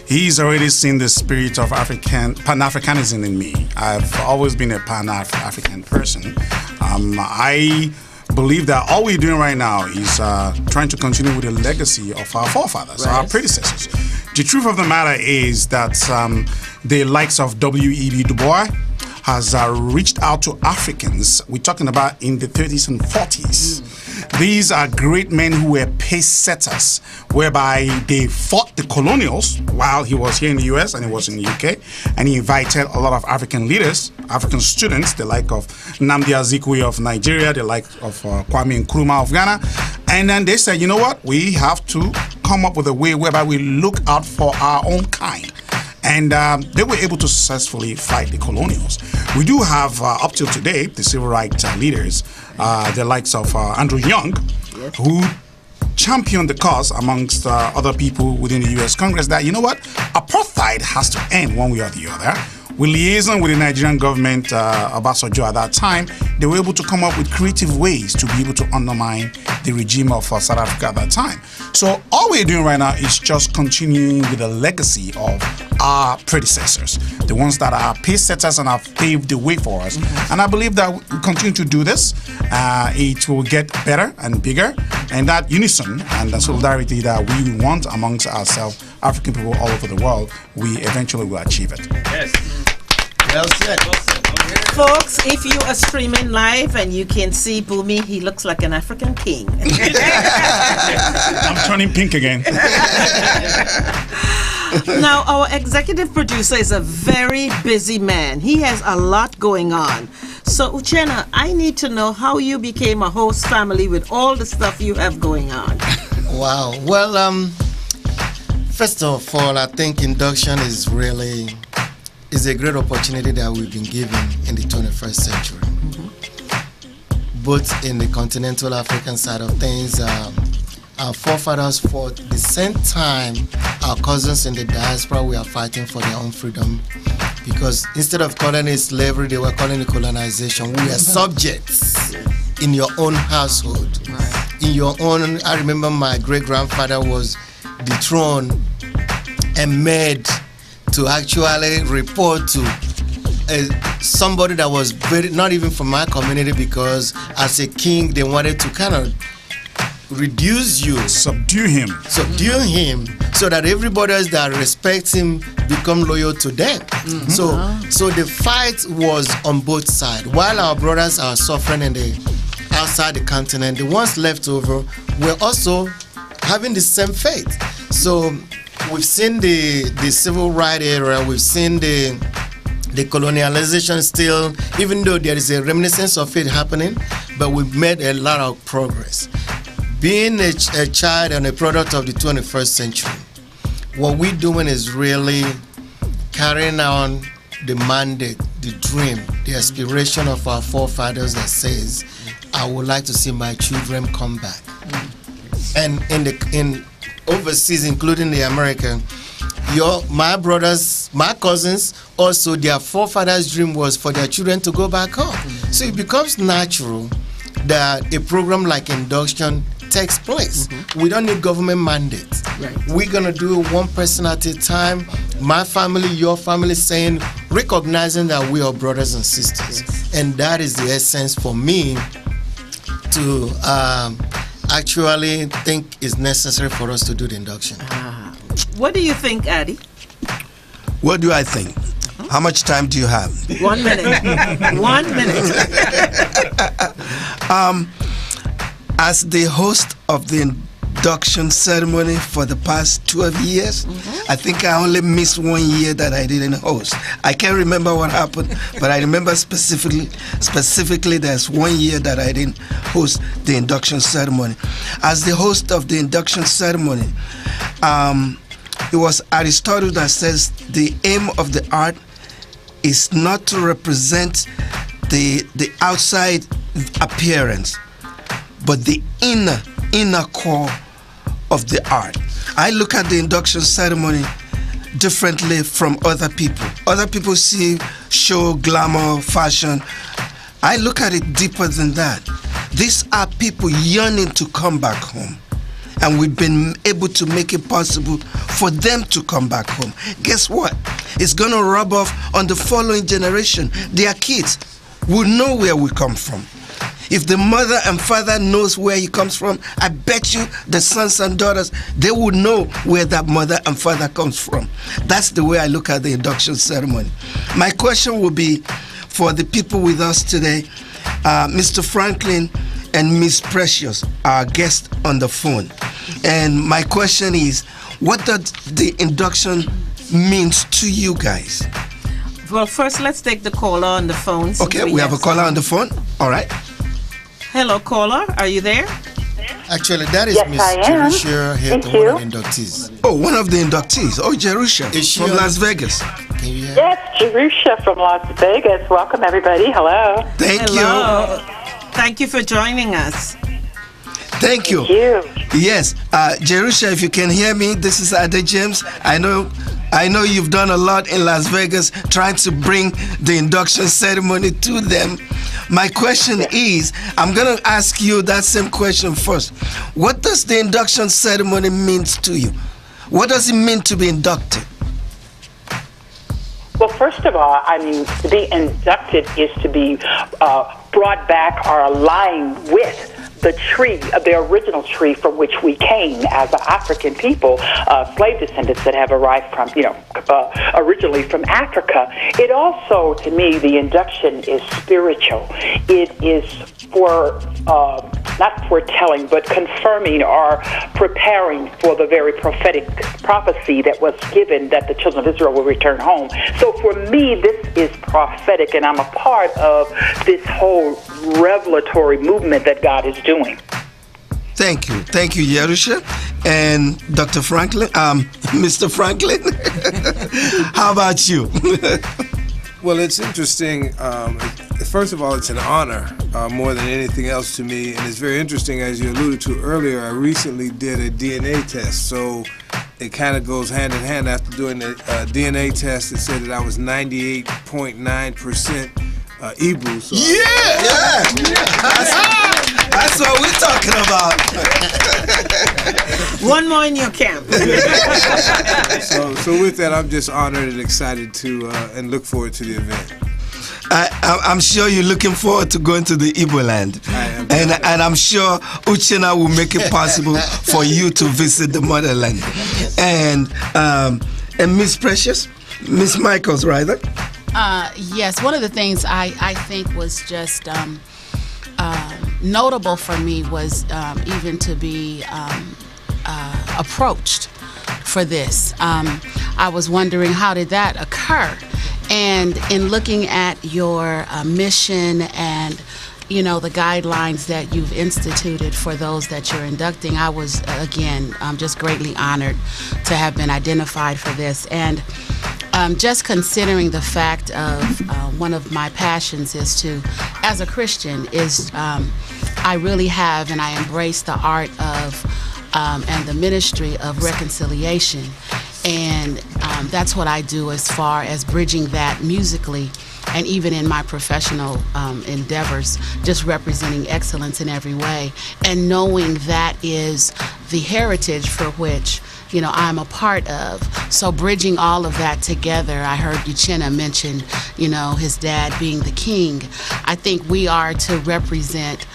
he's already seen the spirit of Pan-Africanism in me. I've always been a Pan-African person. I believe that all we're doing right now is trying to continue with the legacy of our forefathers, our predecessors. The truth of the matter is that the likes of W.E.B. Du Bois has reached out to Africans. We're talking about in the 30s and 40s. These are great men who were pace setters, whereby they fought the colonials while he was here in the US and he was in the UK, and he invited a lot of African leaders, African students, the like of Nnamdi Azikiwe of Nigeria, the like of Kwame Nkrumah of Ghana, and then they said, you know what, we have to come up with a way whereby we look out for our own kind. And they were able to successfully fight the colonials. We do have, up till today, the civil rights leaders, the likes of Andrew Young, who championed the cause amongst other people within the U.S. Congress that, you know what, apartheid has to end one way or the other. We liaisoned with the Nigerian government, Obasanjo at that time. They were able to come up with creative ways to be able to undermine the regime of South Africa at that time. So all we're doing right now is just continuing with the legacy of our predecessors, the ones that are pace setters and have paved the way for us. And I believe that we continue to do this. It will get better and bigger, and that unison and the solidarity that we want amongst ourselves, African people all over the world, we eventually will achieve it. Yes. Well said. Folks, if you are streaming live and you can see Bumi, he looks like an African king. I'm turning pink again. Now, our executive producer is a very busy man. He has a lot going on. So, Uchenna, I need to know how you became a host family with all the stuff you have going on. Wow. Well, first of all, I think induction is a great opportunity that we've been given in the 21st century. Both in the continental African side of things, our forefathers fought the same time our cousins in the diaspora were fighting for their own freedom, because instead of calling it slavery, they were calling it colonization. We are subjects in your own household. In your own, I remember my great-grandfather was dethroned and made to actually report to somebody that was not even from my community, because as a king they wanted to kind of reduce you, subdue him, so that everybody else that respects him become loyal to them. So the fight was on both sides. While our brothers are suffering outside the continent, the ones left over were also having the same fate. So we've seen the civil rights era, we've seen the colonialization still, even though there is a reminiscence of it happening, but we've made a lot of progress. Being a child and a product of the 21st century, what we're doing is really carrying on the mandate, the dream, the aspiration of our forefathers that says, I would like to see my children come back. And in overseas, including the America, my brothers, my cousins, also their forefathers' dream was for their children to go back home. So it becomes natural that a program like induction takes place. We don't need government mandates. We're going to do it one person at a time, my family, your family, saying, recognizing that we are brothers and sisters. And that is the essence for me to actually think is necessary for us to do the induction. What do you think, Addy? What do I think? How much time do you have? 1 minute. 1 minute. As the host of the induction ceremony for the past 12 years, I think I only missed 1 year that I didn't host. I can't remember what happened, but I remember specifically there's 1 year that I didn't host the induction ceremony. As the host of the induction ceremony, it was Aristotle that says the aim of the art is not to represent the outside appearance, but the inner core of the art. I look at the induction ceremony differently from other people. Other people see show, glamour, fashion. I look at it deeper than that. These are people yearning to come back home. And we've been able to make it possible for them to come back home. Guess what? It's going to rub off on the following generation. Their kids will know where we come from. If the mother and father knows where he comes from, I bet you the sons and daughters, they would know where that mother and father comes from. That's the way I look at the induction ceremony. My question will be for the people with us today, Mr. Franklin and Miss Precious, our guest on the phone. And my question is, what does the induction means to you guys? Well, first let's take the caller on the phone. Okay, we have a caller on the phone. All right. Hello, caller. Are you there? Actually, that is Miss Jerusha here, one of the inductees. Oh, one of the inductees. Oh, Jerusha from Las Vegas. Can you hear? Yes, Jerusha from Las Vegas. Welcome, everybody. Hello. Thank you. Thank you for joining us. Thank you. Yes, Jerusha, if you can hear me, this is Ade James. I know you've done a lot in Las Vegas trying to bring the induction ceremony to them. My question is, I'm going to ask you that same question first. What does the induction ceremony mean to you? What does it mean to be inducted? Well, first of all, I mean, to be inducted is to be brought back or aligned with the tree, the original tree from which we came as an African people, slave descendants that have arrived from, originally from Africa. It also, to me, the induction is spiritual. It is for, not foretelling, but confirming or preparing for the very prophetic prophecy that was given that the children of Israel will return home. So for me, this is prophetic, and I'm a part of this whole revelatory movement that God is doing. Thank you, Yerusha. And Dr. Franklin, Mr. Franklin, how about you? Well, it's interesting. First of all, it's an honor more than anything else to me, and it's very interesting. As you alluded to earlier, I recently did a DNA test, so it kind of goes hand in hand. After doing the DNA test, it said that I was 98.9% Hebrew. So That's what we're talking about. One more in your camp. So with that, I'm just honored and excited to and look forward to the event. I'm sure you're looking forward to going to the Igbo land. And I'm sure Uchenna will make it possible for you to visit the motherland. And Miss Precious, Miss Michaels, rather. Yes, one of the things I think was just notable for me was even to be approached for this. I was wondering, how did that occur? And in looking at your mission and the guidelines that you've instituted for those that you're inducting, I was again just greatly honored to have been identified for this. And just considering the fact of one of my passions is to, as a Christian, is I really have and I embrace the art of and the ministry of reconciliation. And that's what I do as far as bridging that musically and even in my professional endeavors, just representing excellence in every way and knowing that is the heritage for which I'm a part of. So bridging all of that together, I heard Uchenna mention, his dad being the king. I think we are to represent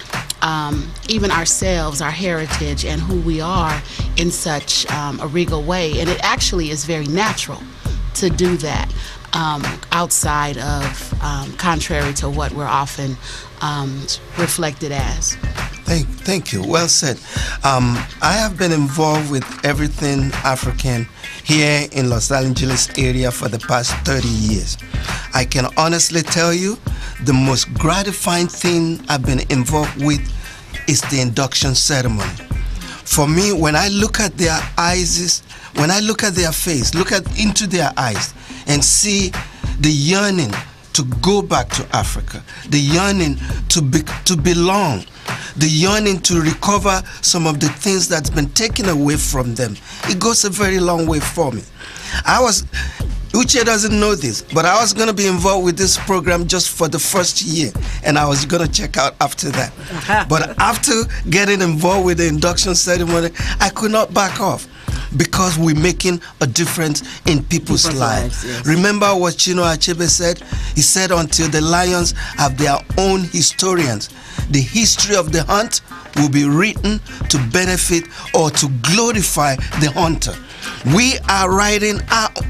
even ourselves, our heritage, and who we are in such a regal way. And it actually is very natural to do that outside of, contrary to what we're often reflected as. Thank you. Well said. I have been involved with everything African here in Los Angeles area for the past 30 years. I can honestly tell you the most gratifying thing I've been involved with is the induction ceremony. For me, when I look at their eyes, when I look at their face, into their eyes and see the yearning to go back to Africa, the yearning to belong, the yearning to recover some of the things that's been taken away from them, it goes a very long way for me. Uche doesn't know this, but I was going to be involved with this program just for the first year, and I was going to check out after that. But after getting involved with the induction ceremony, I could not back off, because we're making a difference in people's lives. Yes. Remember what Chino Achebe said? He said, until the lions have their own historians, the history of the hunt will be written to benefit or to glorify the hunter. We are writing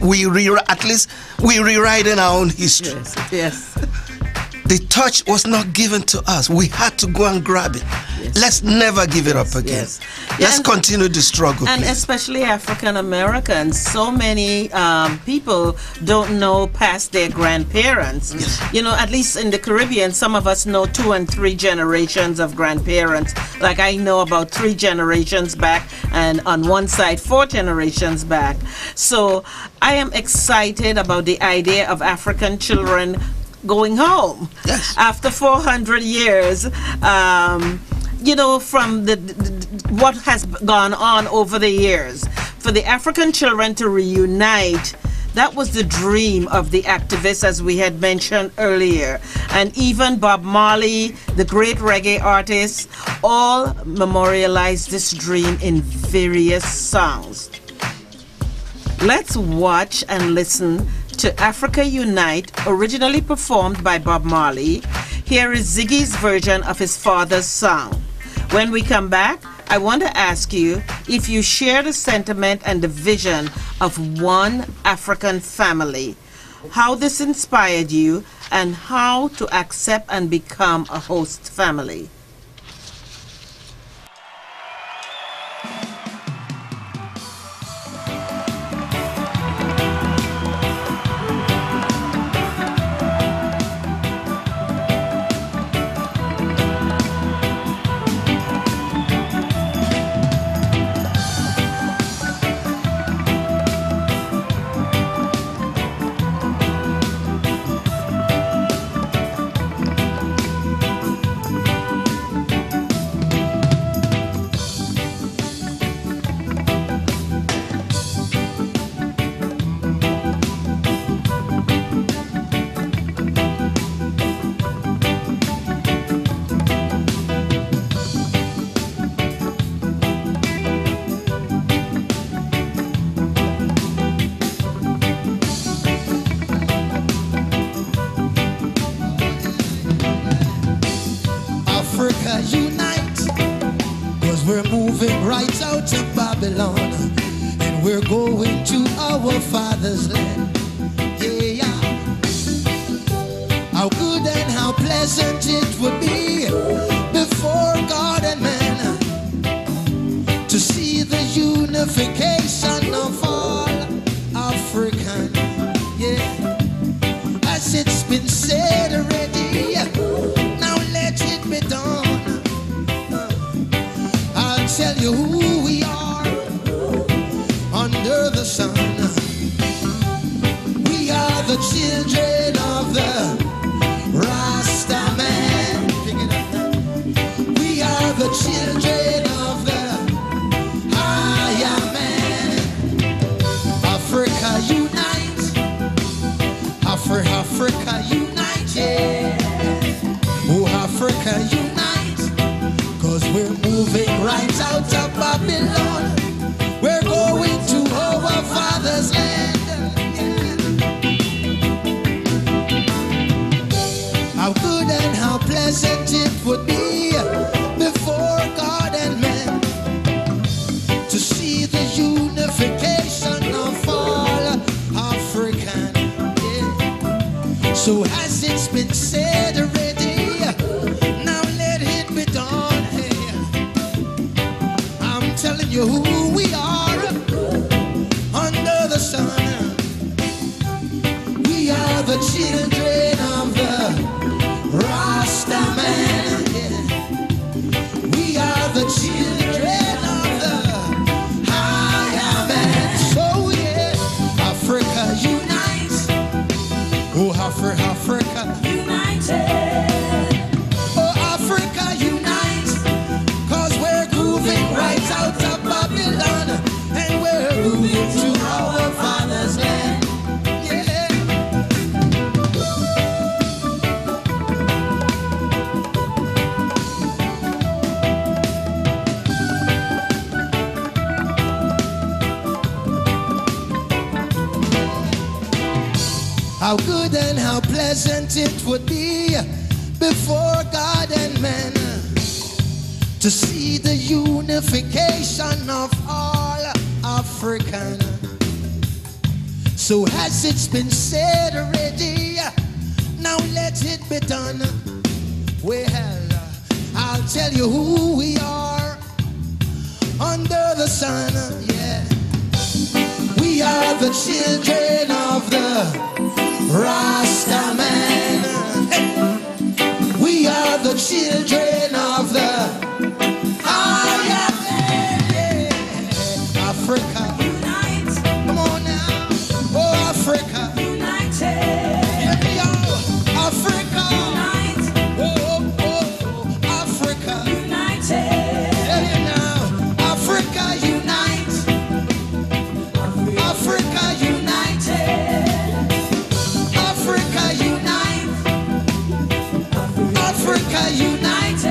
we're rewriting our own history. Yes. The touch was not given to us. We had to go and grab it. Yes. Let's never give it up again. Yes. Let's continue the struggle. And please. Especially African Americans, so many people don't know past their grandparents. Yes. At least in the Caribbean, some of us know 2 and 3 generations of grandparents. Like I know about 3 generations back, and on one side 4 generations back. So I am excited about the idea of African children going home. Yes. After 400 years, from what has gone on over the years. For the African children to reunite, that was the dream of the activists, as we had mentioned earlier. And even Bob Marley, the great reggae artist, all memorialized this dream in various songs. Let's watch and listen to Africa Unite, originally performed by Bob Marley. Here is Ziggy's version of his father's song. When we come back, I want to ask you if you share the sentiment and the vision of one African family, how this inspired you, and how to accept and become a host family. Right out of Babylon, and we're going to our father's land. Yeah, how good and how pleasant it would be before God and man to see the unification of all African. Yeah, as it's been said already, now let it be done. Tell you who we are under the sun. We are the children of the Rasta man. We are the children of the higher man. Africa unite. Africa unite. Yeah. Oh, Africa unite. 'Cause we're moving right out of Babylon. We're going to our father's land. How good and how pleasant it would be before God and man to see the unification of all African. Yeah. So has it been said already, now let it be done. Telling you who we are under the sun. We are the children of the Rasta man. Yeah. We are the children of the higher man. So yeah, Africa unite. Oh, Africa united. Oh, Africa unite. 'Cause we're grooving right out of Babylon, and we're moving to our father's land. Yeah. How good and how pleasant it would be before God and man to see the unification of all African. So has it been said already, now let it be done. Well, I'll tell you who we are under the sun. Yeah, we are the children of the Rasta man. We are the children of the higher man. Yeah. Africa unite. Come on now. Oh, Africa united. Here we are. Africa unite. Oh, Africa united. Here now. Africa unite. Africa united. Africa unite. Africa unite.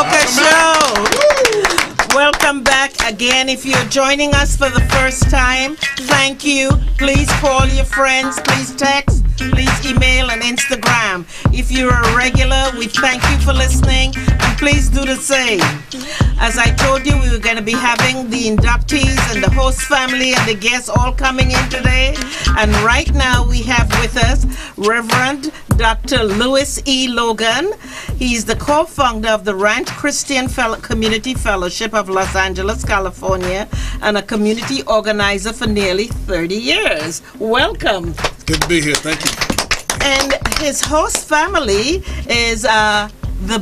Focus Show. Welcome back again. If you're joining us for the first time, thank you. Please call your friends. Please text. Please email and Instagram. If you're a regular, we thank you for listening, and please do the same. As I told you, we were going to be having the inductees and the host family and the guests all coming in today. And right now we have with us Reverend Dr. Louis E. Logan. He's the co-founder of the Ranch Christian Community Fellowship of Los Angeles, California, and a community organizer for nearly 30 years. Welcome. Good to be here. Thank you. And his host family is the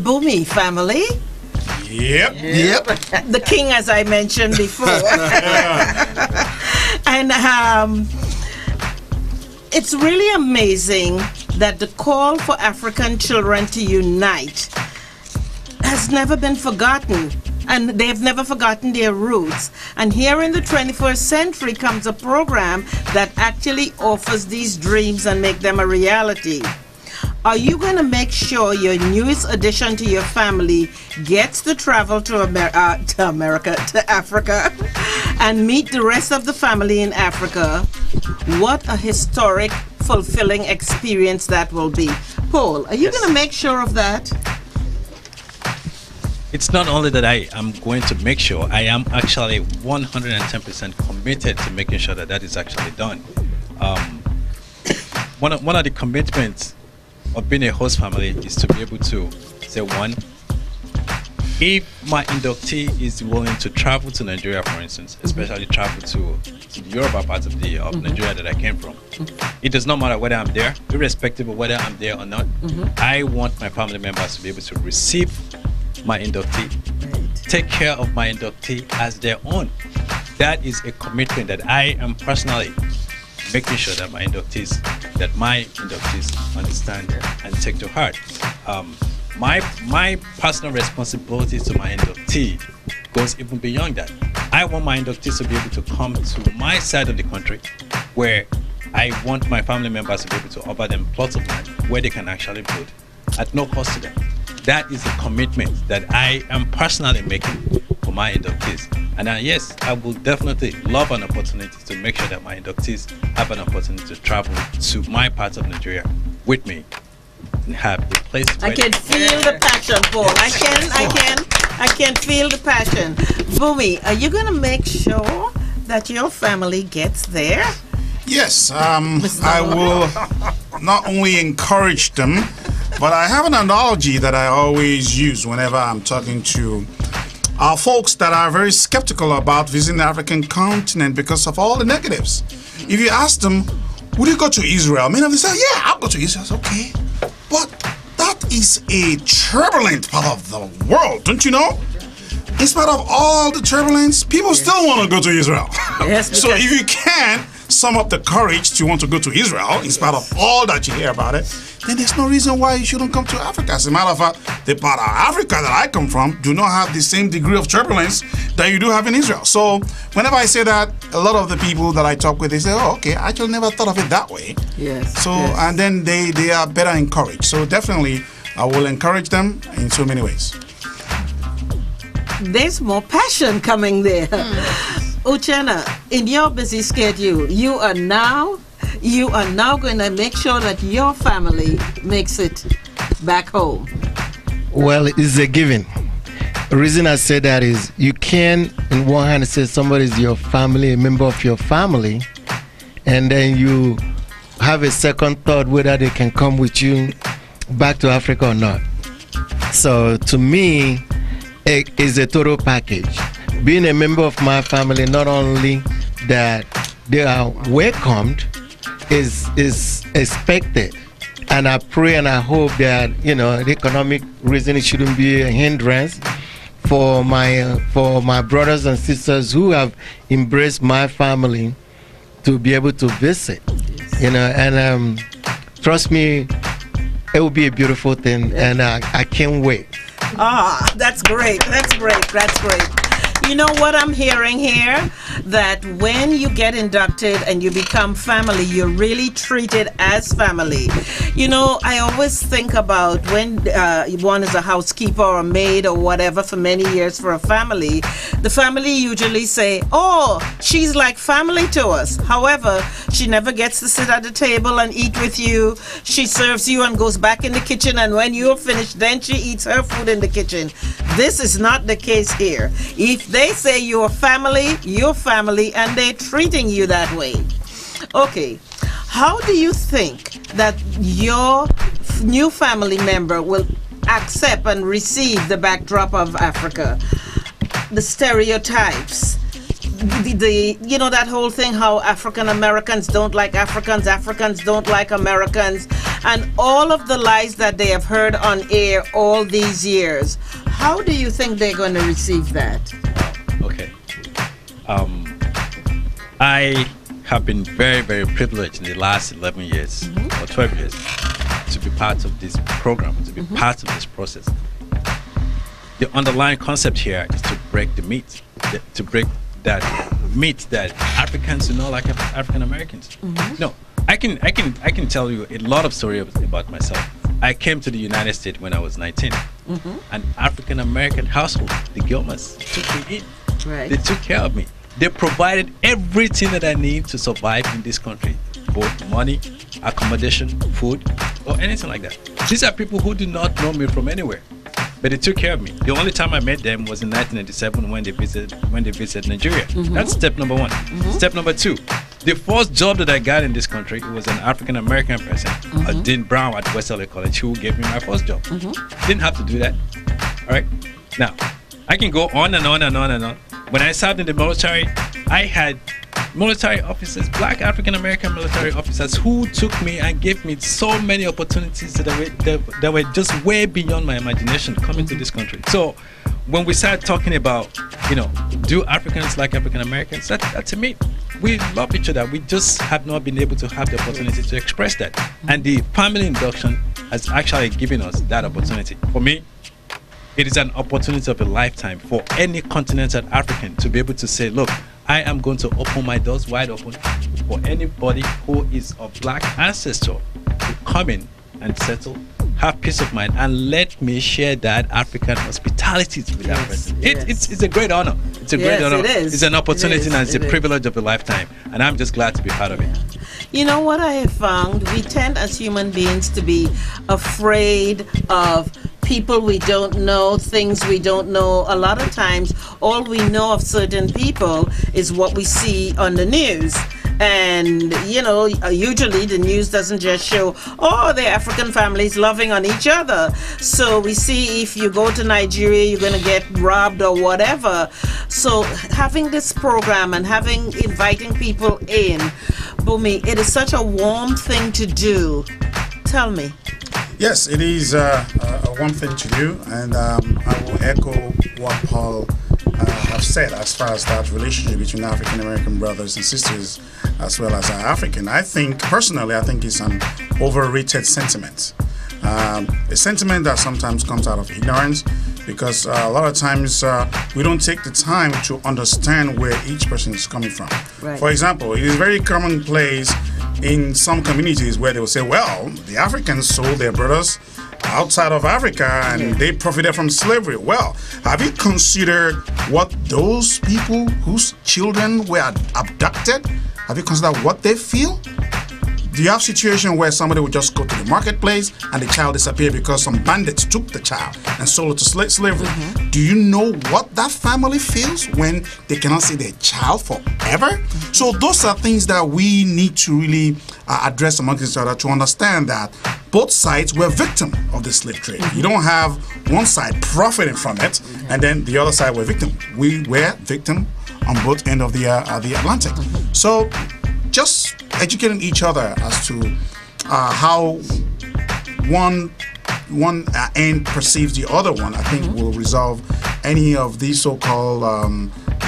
Bumi family. Yep. The king, as I mentioned before. And it's really amazing that the call for African children to unite has never been forgotten. And they've never forgotten their roots. And here in the 21st century comes a program that actually offers these dreams and make them a reality. Are you going to make sure your newest addition to your family gets to travel to Africa, and meet the rest of the family in Africa? What a historic, fulfilling experience that will be. Paul, are you going to make sure of that? It's not only that I am going to make sure, I am actually 110% committed to making sure that that is actually done. One of the commitments of being a host family is to be able to say, one, if my inductee is willing to travel to Nigeria, for instance, especially travel to the Yoruba part of Nigeria that I came from, it does not matter whether I'm there, irrespective of whether I'm there or not. I want my family members to be able to receive my inductee, take care of my inductee as their own. That is a commitment that I am personally making sure that my inductees understand and take to heart. My personal responsibility to my inductee goes even beyond that. I want my inductees to be able to come to my side of the country, where I want my family members to be able to offer them plots of land where they can actually build at no cost to them. That is a commitment that I am personally making for my inductees. And yes, I will definitely love an opportunity to make sure that my inductees have an opportunity to travel to my part of Nigeria with me and have a place where I can feel the passion, Paul. I can feel the passion. Bumi, are you going to make sure that your family gets there? Yes, I will not only encourage them, but I have an analogy that I always use whenever I'm talking to folks that are very skeptical about visiting the African continent because of all the negatives. If you ask them, would you go to Israel? Many of them say, yeah, I'll go to Israel. Okay, but that is a turbulent part of the world, don't you know? In spite of all the turbulence, people still want to go to Israel. Yes, so if you can sum up the courage to want to go to Israel, in spite of all that you hear about it, then there's no reason why you shouldn't come to Africa. As a matter of fact, the part of Africa that I come from do not have the same degree of turbulence that you do have in Israel. So whenever I say that, a lot of the people that I talk with, they say, oh, okay, I actually never thought of it that way. Yes. So, and then they are better encouraged. So definitely, I will encourage them in so many ways. There's more passion coming there. Uchenna, in your busy schedule, you are now going to make sure that your family makes it back home. Well, it's a given. The reason I say that is you can, in one hand, say somebody is your family, a member of your family, and then you have a second thought whether they can come with you back to Africa or not. So to me, it is a total package. Being a member of my family, not only that they are welcomed, is expected. And I pray and I hope that, the economic reason it shouldn't be a hindrance for my brothers and sisters who have embraced my family to be able to visit. And trust me, it will be a beautiful thing, and I can't wait. Ah, that's great. That's great. You know what I'm hearing here? That when you get inducted and you become family, you're really treated as family. You know, I always think about when one is a housekeeper or a maid or whatever for many years for a family, the family usually say, oh, she's like family to us. However, she never gets to sit at the table and eat with you. She serves you and goes back in the kitchen, and when you're finished, then she eats her food in the kitchen. This is not the case here. If they say you're family, and they're treating you that way. Okay, how do you think that your new family member will accept and receive the backdrop of Africa? The stereotypes, the you know, that whole thing, how African Americans don't like Africans, Africans don't like Americans, and all of the lies that they have heard on air all these years. How do you think they're going to receive that? Okay. I have been very, very privileged in the last 11 years or 12 years to be part of this program, to be part of this process. The underlying concept here is to break the myth, to break that myth that Africans do not like African Americans. No, I can tell you a lot of stories about myself. I came to the United States when I was 19. An African American household, the Gilmans, took me in. Right. They took care of me. They provided everything that I need to survive in this country, both money, accommodation, food, or anything like that. These are people who do not know me from anywhere, but they took care of me. The only time I met them was in 1997 when they visited Nigeria. That's step number one. Step number two, the first job that I got in this country, it was an African American person, Dean Brown at West LA College, who gave me my first job. Didn't have to do that. All right. Now, I can go on and on and on and on. When I served in the military, I had military officers, black African American military officers, who took me and gave me so many opportunities that were just way beyond my imagination coming to this country. So when we start talking about, you know, do Africans like African Americans, that to me, we love each other. We just have not been able to have the opportunity to express that. And the family induction has actually given us that opportunity. For me, it is an opportunity of a lifetime for any continental African to be able to say, look, I am going to open my doors wide open for anybody who is of black ancestor to come in and settle, have peace of mind, and let me share that African hospitality with that person. It's a great honor. It's a great honor. It's an opportunity and it's a privilege of a lifetime. And I'm just glad to be part of it. You know what I have found? We tend as human beings to be afraid of people we don't know, things we don't know. A lot of times, all we know of certain people is what we see on the news. And, you know, usually the news doesn't just show, oh, the African families loving on each other. So we see if you go to Nigeria, you're going to get robbed or whatever. So having this program and inviting people in, Bumi, it is such a warm thing to do. Tell me. Yes, it is one thing to do, and I will echo what Paul have said as far as that relationship between African American brothers and sisters as well as African. I think, personally, it's an overrated sentiment. A sentiment that sometimes comes out of ignorance, because a lot of times we don't take the time to understand where each person is coming from. Right. For example, it is very commonplace in some communities where they will say, well, the Africans sold their brothers outside of Africa and they profited from slavery. Well, have you considered what those people whose children were abducted, have you considered what they feel? Do you have a situation where somebody would just go to the marketplace and the child disappeared because some bandits took the child and sold it to slavery? Do you know what that family feels when they cannot see their child forever? So those are things that we need to really address amongst each other to understand that both sides were victims of the slave trade. You don't have one side profiting from it and then the other side were victim. We were victim on both ends of the Atlantic. So just educating each other as to how one end perceives the other one, I think will resolve any of these so-called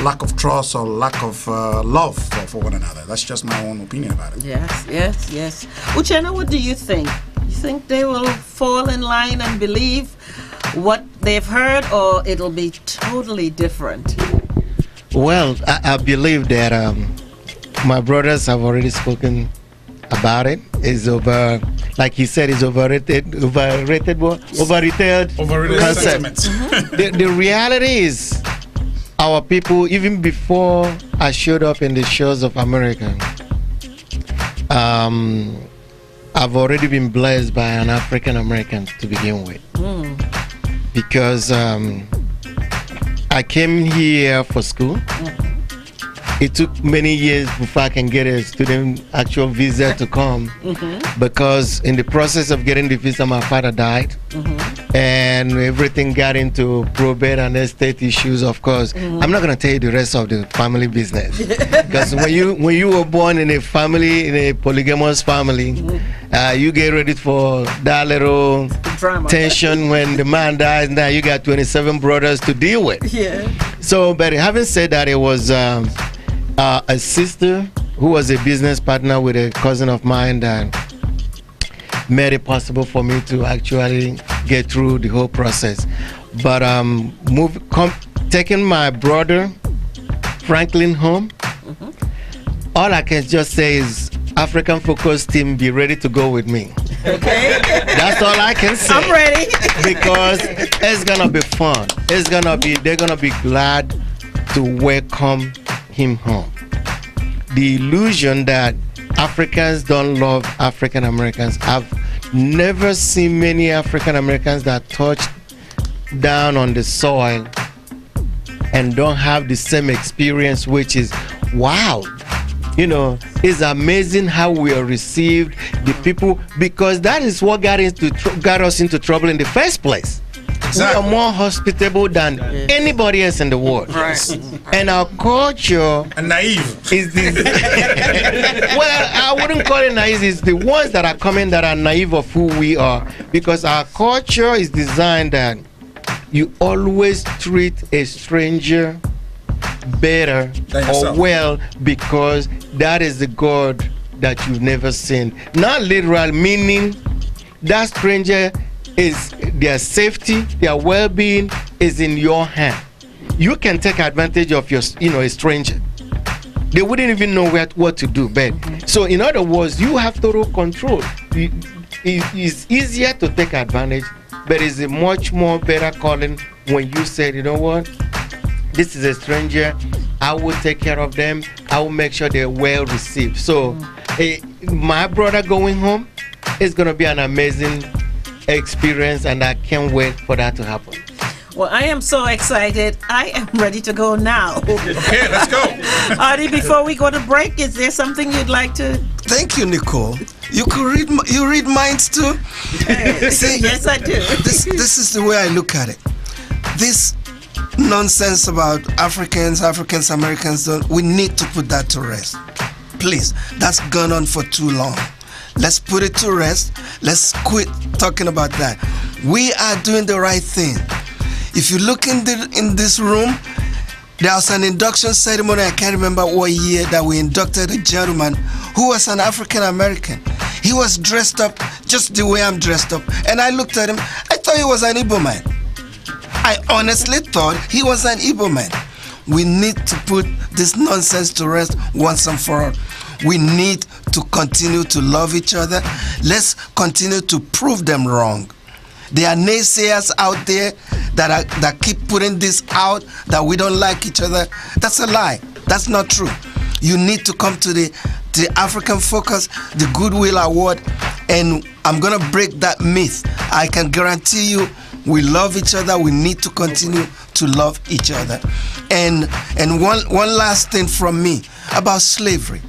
lack of trust or lack of love for one another. That's just my own opinion about it. Yes. Uchenna, what do you think? You think they will fall in line and believe what they've heard, or it'll be totally different? Well, I believe that my brothers have already spoken about it. It's over, like he said, it's overrated concept. The reality is, our people, even before I showed up in the shores of America, I've already been blessed by an African American to begin with. Because I came here for school. It took many years before I can get a student actual visa to come, because in the process of getting the visa, my father died, and everything got into probate and estate issues. Of course, I'm not going to tell you the rest of the family business, because when you were born in a family, in a polygamous family, you get ready for that little drama, tension when the man dies. Now you got 27 brothers to deal with. Yeah. So, but having said that, it was a sister who was a business partner with a cousin of mine that made it possible for me to actually get through the whole process. But taking my brother Franklin home, all I can just say is, African Focus team, be ready to go with me. Okay. That's all I can say. I'm ready. Because it's gonna be fun. They're gonna be glad to welcome him home. The illusion that Africans don't love African Americans. I've never seen many African Americans that touch down on the soil and don't have the same experience, which is, wow. You know, it's amazing how we are received, the people, because that is what got us into trouble in the first place. Exactly. We are more hospitable than anybody else in the world. Right. And our culture and naive is this. Well, I wouldn't call it naive. It's the ones that are coming that are naive of who we are, because our culture is designed that you always treat a stranger better or well, because that is the God that you've never seen. Not literal, meaning that stranger is their safety, their well-being is in your hand. You can take advantage of your, a stranger. They wouldn't even know what to do. But so, in other words, you have total control. It's easier to take advantage, but it's a much more better calling when you say, you know what, this is a stranger, I will take care of them, I will make sure they're well received. So my brother going home is going to be an amazing experience, and I can't wait for that to happen. Well, I am so excited. I am ready to go now. Okay, let's go. Adi, before we go to break, is there something you'd like to? Thank you, Nicole. You could read minds too. See, yes, I do. This is the way I look at it. This nonsense about African Americans, we need to put that to rest. Please, that's gone on for too long. Let's put it to rest. Let's quit talking about that. We are doing the right thing. If you look in this room, there was an induction ceremony. I can't remember what year that we inducted a gentleman who was an African American. He was dressed up just the way I'm dressed up. And I looked at him, I thought he was an Igbo man. I honestly thought he was an Igbo man. We need to put this nonsense to rest once and for all. We need to continue to love each other. Let's continue to prove them wrong. There are naysayers out there that keep putting this out, that we don't like each other. That's a lie. That's not true. You need to come to the African Focus, the Goodwill Award, and I'm gonna break that myth. I can guarantee you, we love each other. We need to continue to love each other. And one last thing from me about slavery.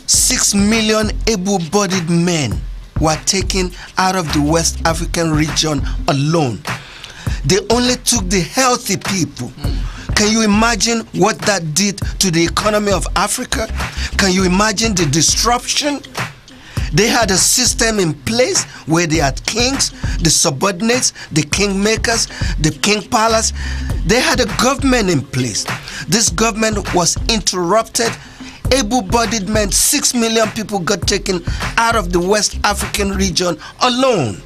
6 million able-bodied men were taken out of the West African region alone. They only took the healthy people. Can you imagine what that did to the economy of Africa? Can you imagine the disruption? They had a system in place where they had kings, the subordinates, the kingmakers, the king palace. They had a government in place. This government was interrupted. Able-bodied men, 6 million people got taken out of the West African region alone.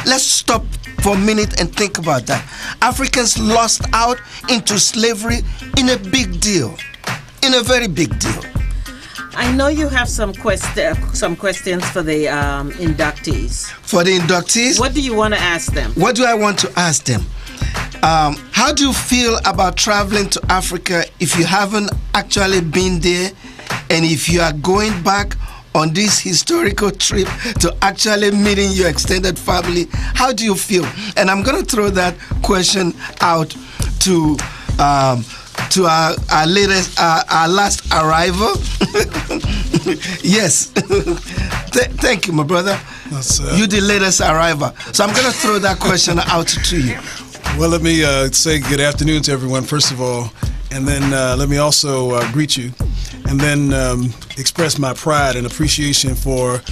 Let's stop for a minute and think about that. Africans lost out into slavery in a big deal, in a very big deal. I know you have some questions for the inductees. For the inductees? What do you want to ask them? What do I want to ask them? How do you feel about traveling to Africa if you haven't actually been there, and if you are going back on this historical trip to actually meeting your extended family? How do you feel? And I'm going to throw that question out to our latest, our last arrival. Yes. Thank you, my brother. You the latest arrival. So I'm going to throw that question out to you. Well, let me say good afternoon to everyone, first of all, and then let me also greet you, and then express my pride and appreciation for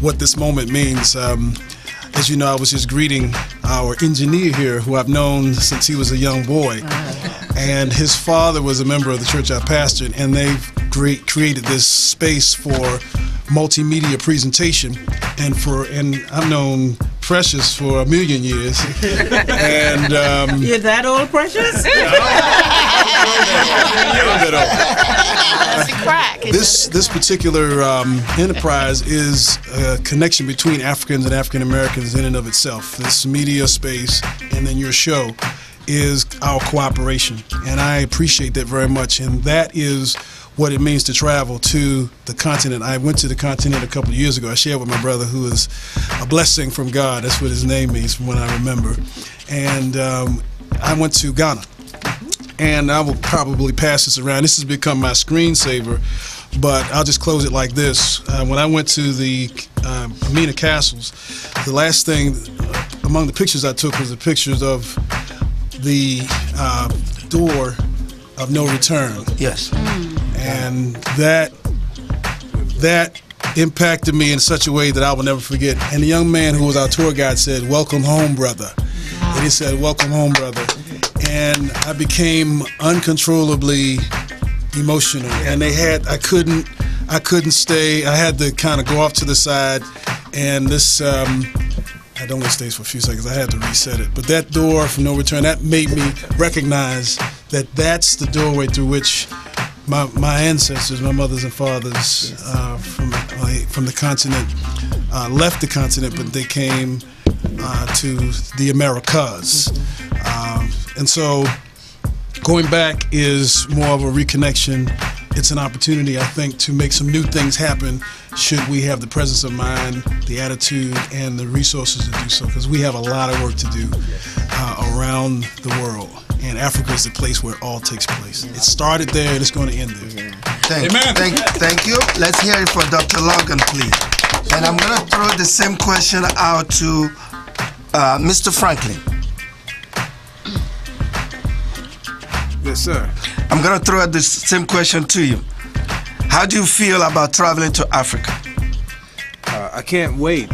what this moment means. As you know, I was just greeting our engineer here, who I've known since he was a young boy, and his father was a member of the church I pastored, and they've created this space for multimedia presentation, and I've known Precious for a million years. And you're that old, Precious? This particular enterprise is a connection between Africans and African Americans in and of itself. This media space and then your show is our cooperation, and I appreciate that very much. And that is what it means to travel to the continent. I went to the continent a couple of years ago. I shared with my brother, who is a blessing from God. That's what his name means from what I remember. And I went to Ghana. And I will probably pass this around. This has become my screensaver, but I'll just close it like this. When I went to the Amina Castles, the last thing among the pictures I took was the pictures of the door of no return. Yes. And that impacted me in such a way that I will never forget. And the young man who was our tour guide said, "Welcome home, brother." And he said, "Welcome home, brother." And I became uncontrollably emotional. And I couldn't stay. I had to kind of go off to the side. And this, I only stays for a few seconds. I had to reset it. But that door from no return, that made me recognize that that's the doorway through which my ancestors, my mothers and fathers from the continent left the continent, but they came to the Americas. And so going back is more of a reconnection. It's an opportunity, I think, to make some new things happen should we have the presence of mind, the attitude, and the resources to do so, because we have a lot of work to do around the world. And Africa is the place where it all takes place. It started there and it's going to end there. Thank you. Let's hear it for Dr. Logan, please. And I'm going to throw the same question out to Mr. Franklin. Yes, sir. I'm going to throw out the same question to you. How do you feel about traveling to Africa? I can't wait.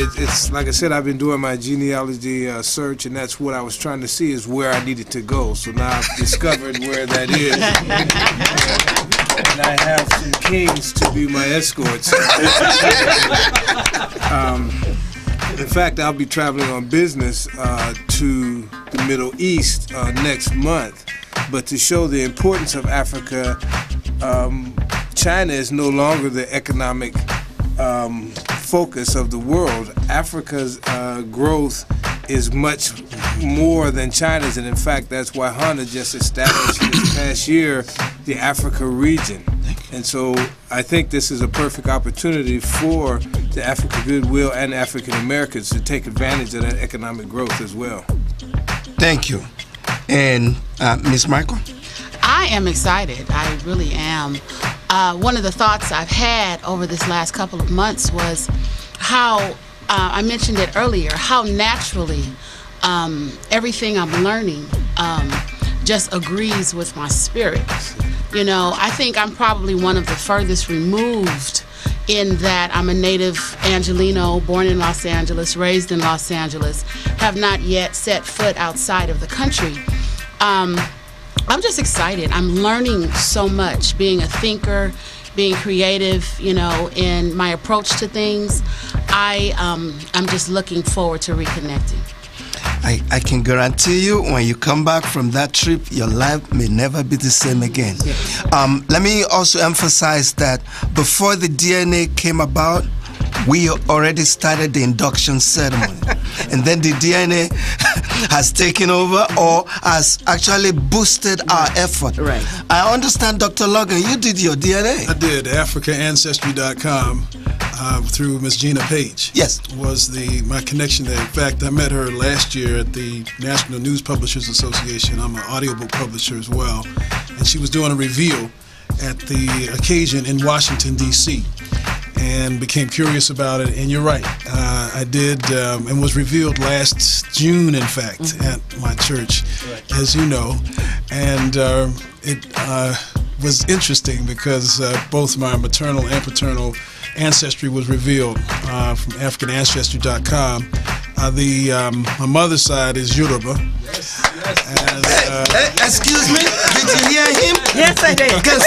It's like I said, I've been doing my genealogy search, and that's what I was trying to see is where I needed to go. So now I've discovered where that is. And I have some kings to be my escorts. In fact, I'll be traveling on business to the Middle East next month. But to show the importance of Africa, China is no longer the economic focus of the world. Africa's growth is much more than China's, and in fact, that's why Honda just established this past year the Africa region. And so I think this is a perfect opportunity for the African goodwill and African Americans to take advantage of that economic growth as well. Thank you. And Ms. Michael? I am excited. I really am. One of the thoughts I've had over this last couple of months was how, I mentioned it earlier, how naturally everything I'm learning just agrees with my spirit. You know, I think I'm probably one of the furthest removed in that I'm a native Angelino, born in Los Angeles, raised in Los Angeles, have not yet set foot outside of the country. I'm just excited. I'm learning so much, being a thinker, being creative, you know, in my approach to things. I'm just looking forward to reconnecting. I can guarantee you when you come back from that trip, your life may never be the same again. Let me also emphasize that before the DNA came about, we already started the induction ceremony. And then the DNA has taken over or has actually boosted our effort. Right. I understand, Dr. Logan, you did your DNA. I did. AfricaAncestry.com through Miss Gina Page. Yes. Was my connection there. In fact, I met her last year at the National News Publishers Association. I'm an audiobook publisher as well. And she was doing a reveal at the occasion in Washington, D.C. and became curious about it. And you're right, I did, and was revealed last June, in fact, at my church, as you know. And it was interesting because both my maternal and paternal ancestry was revealed from AfricanAncestry.com. My mother's side is Yoruba. Excuse me, did you hear him? Yes, I did. Can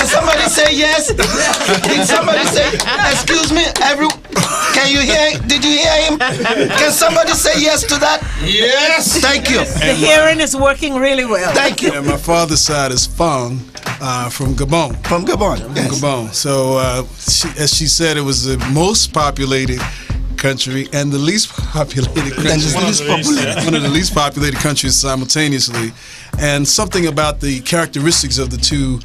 somebody say yes? Did somebody say, excuse me, can you hear, did you hear him? Can somebody say yes to that? Yes. Thank you. The hearing is working really well. Thank you. And my father's side is Fang from Gabon. From Gabon, yes. Gabon. So, as she said, it was the most populated country and the least populated country. One of the least populated countries simultaneously. And something about the characteristics of the two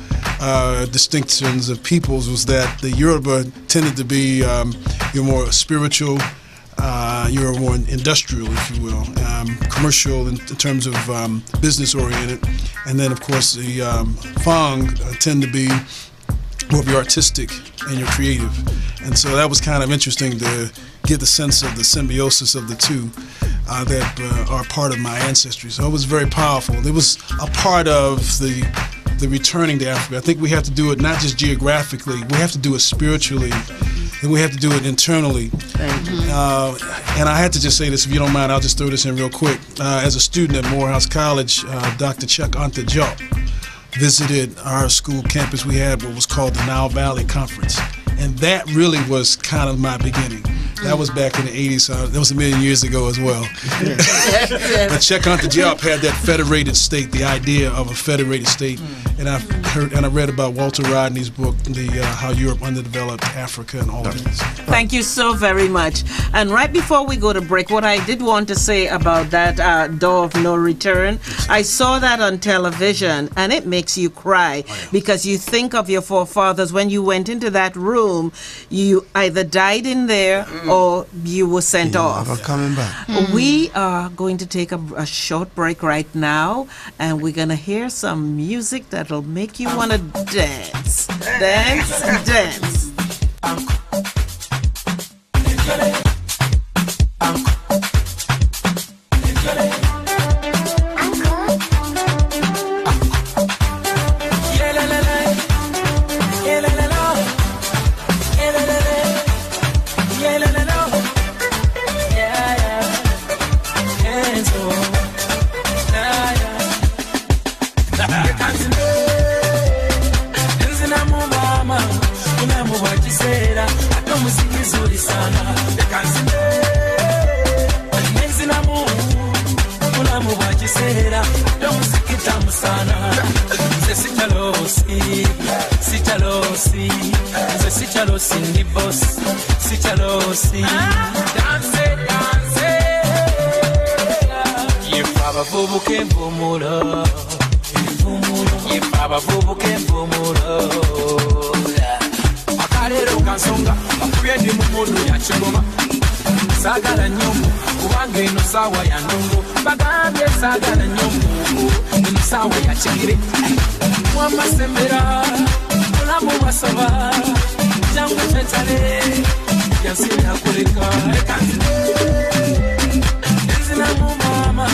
distinctions of peoples was that the Yoruba tended to be you're more spiritual, you're more industrial, if you will, commercial in terms of business oriented, and then of course the Fang tend to be more of your artistic and your creative. And so that was kind of interesting to get the sense of the symbiosis of the two that are part of my ancestry. So it was very powerful. It was a part of the returning to Africa. I think we have to do it not just geographically, we have to do it spiritually, and we have to do it internally. And I had to just say this, if you don't mind, I'll just throw this in real quick. As a student at Morehouse College, Dr. Chuck Anta Diop visited our school campus. We had what was called the Nile Valley Conference. And that really was kind of my beginning. That was back in the 80s, so that was a million years ago as well. But Chuck Anta Diop had that federated state, the idea of a federated state. And I read about Walter Rodney's book, How Europe Underdeveloped Africa and all of this. Thank you so very much. And right before we go to break, what I did want to say about that Door of No Return, I saw that on television, and it makes you cry because you think of your forefathers. When you went into that room, you either died in there or you were sent off. Never coming back. We are going to take a short break right now, and we're going to hear some music that'll make you want to dance. Dance, dance. Sagala nyomu, uwange no sawa ya nongo. Bagambye sagala nyomu, no sawa ya chigiri. Mwama sembera, mulamu wasaba. Jangu chetale, yansiri hakulika. Enzina mu mama,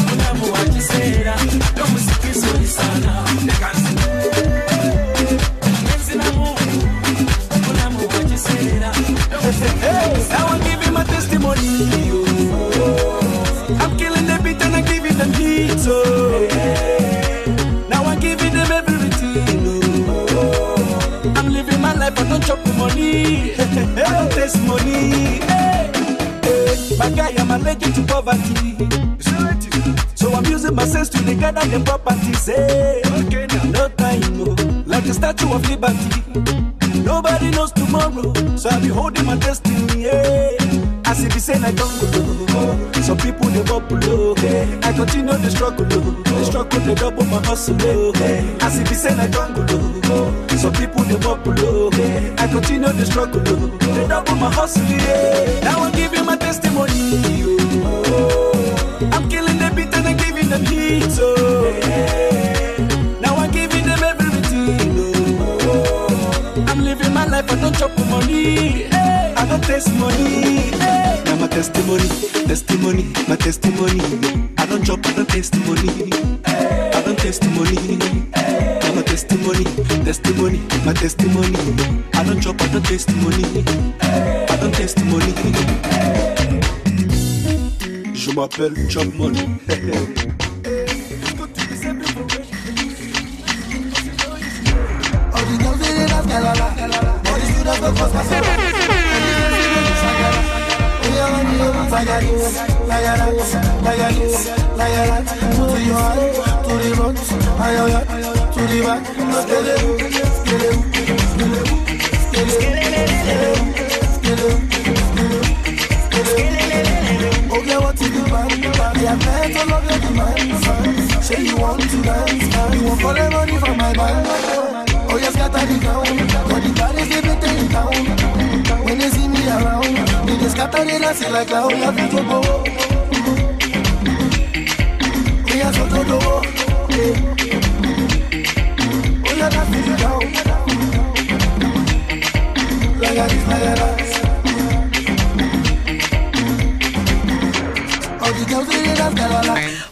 mulamu wakisera. No musiki zuri sana. Enzina mu, mulamu wakisera. Now I'm giving my testimony. I'm killing the beat and I'm giving them heat. Now I'm giving them everything. I'm living my life, I don't chop the money. I don't taste money. My guy, I'm allergic to poverty. So I'm using my sense to gather the properties. Hey, okay, now no time, like a Statue of Liberty. Nobody knows tomorrow, so I'll be holding my destiny. Hey. As if it's saying I don't go. Some people they bubble low. I continue the struggle. The struggle they double my hustle. As if it's saying I don't go. Some people they bubble low. I continue the struggle. They double my hustle. Now I'm giving my testimony. I'm killing the beat and I'm giving them heat. Now I'm giving them everything. I'm living my life. I don't chop money. I don't taste money. Now my testimony, testimony, my testimony. I don't chop, I don't taste money. I don't taste money. Now my testimony, testimony, my testimony. I don't chop, I don't taste money. I don't taste money. Je m'appelle Chop Money. Okay, what you do, man? Yeah, man, to love you, man. Say you want to dance, you want for the money from my band. Oh, you scatter the ground, but the bodies they been taking down. When they see me around, they just scatter the dance like how you have to go. We are so to go. Oh, you got to go down. Like a this, like a that.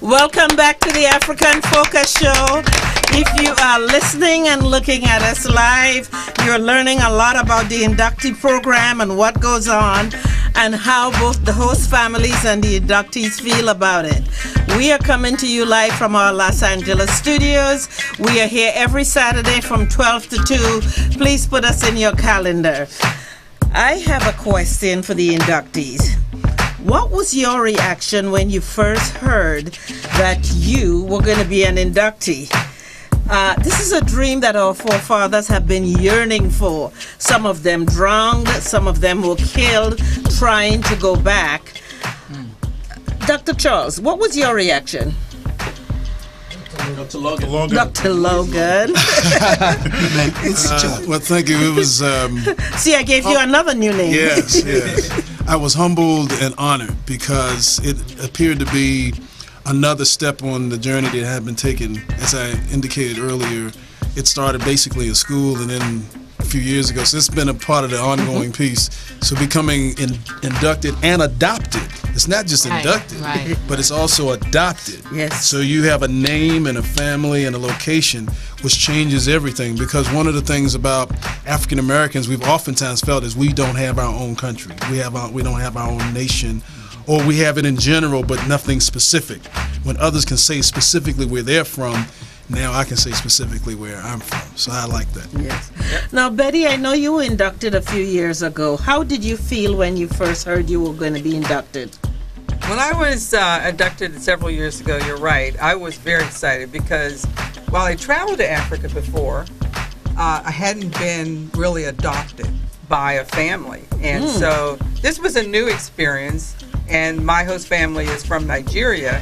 Welcome back to the African Focus Show. If you are listening and looking at us live, you're learning a lot about the inductee program and what goes on and how both the host families and the inductees feel about it. We are coming to you live from our Los Angeles studios. We are here every Saturday from 12 to 2. Please put us in your calendar. I have a question for the inductees. What was your reaction when you first heard that you were going to be an inductee? This is a dream that our forefathers have been yearning for. Some of them drowned, some of them were killed trying to go back. Dr. Charles, what was your reaction? Dr. Logan. Dr. Logan. Well, thank you. It was. See, I gave you another new name. Yes, yes. I was humbled and honored because it appeared to be another step on the journey that had been taken. As I indicated earlier, it started basically in school and then a few years ago. So it's been a part of the ongoing piece. So becoming inducted and adopted. It's not just inducted, but it's also adopted. Yes. So you have a name and a family and a location, which changes everything. Because one of the things about African Americans we've oftentimes felt is we don't have our own country. We don't have our own nation, or we have it in general, but nothing specific. When others can say specifically where they're from, now I can say specifically where I'm from. So I like that. Yes. Now, Betty, I know you were inducted a few years ago. How did you feel when you first heard you were going to be inducted? When I was inducted several years ago, you're right, I was very excited because while I traveled to Africa before, I hadn't been really adopted by a family. And so this was a new experience. And my host family is from Nigeria,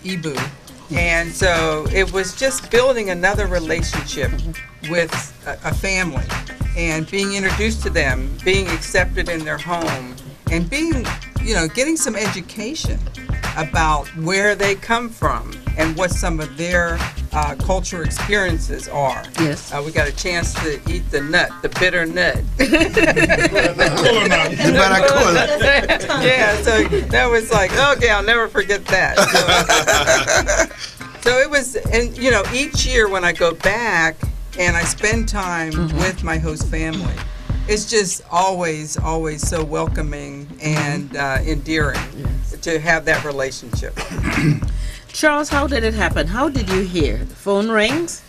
Igbo. And so it was just building another relationship with a family and being introduced to them, being accepted in their home, and being, getting some education about where they come from and what some of their cultural experiences are. Yes. We got a chance to eat the nut, the bitter nut. Yeah, so that was like, okay, I'll never forget that. So it was, and each year when I go back and I spend time with my host family, it's just always so welcoming and endearing to have that relationship. Charles, how did it happen? How did you hear? The phone rings?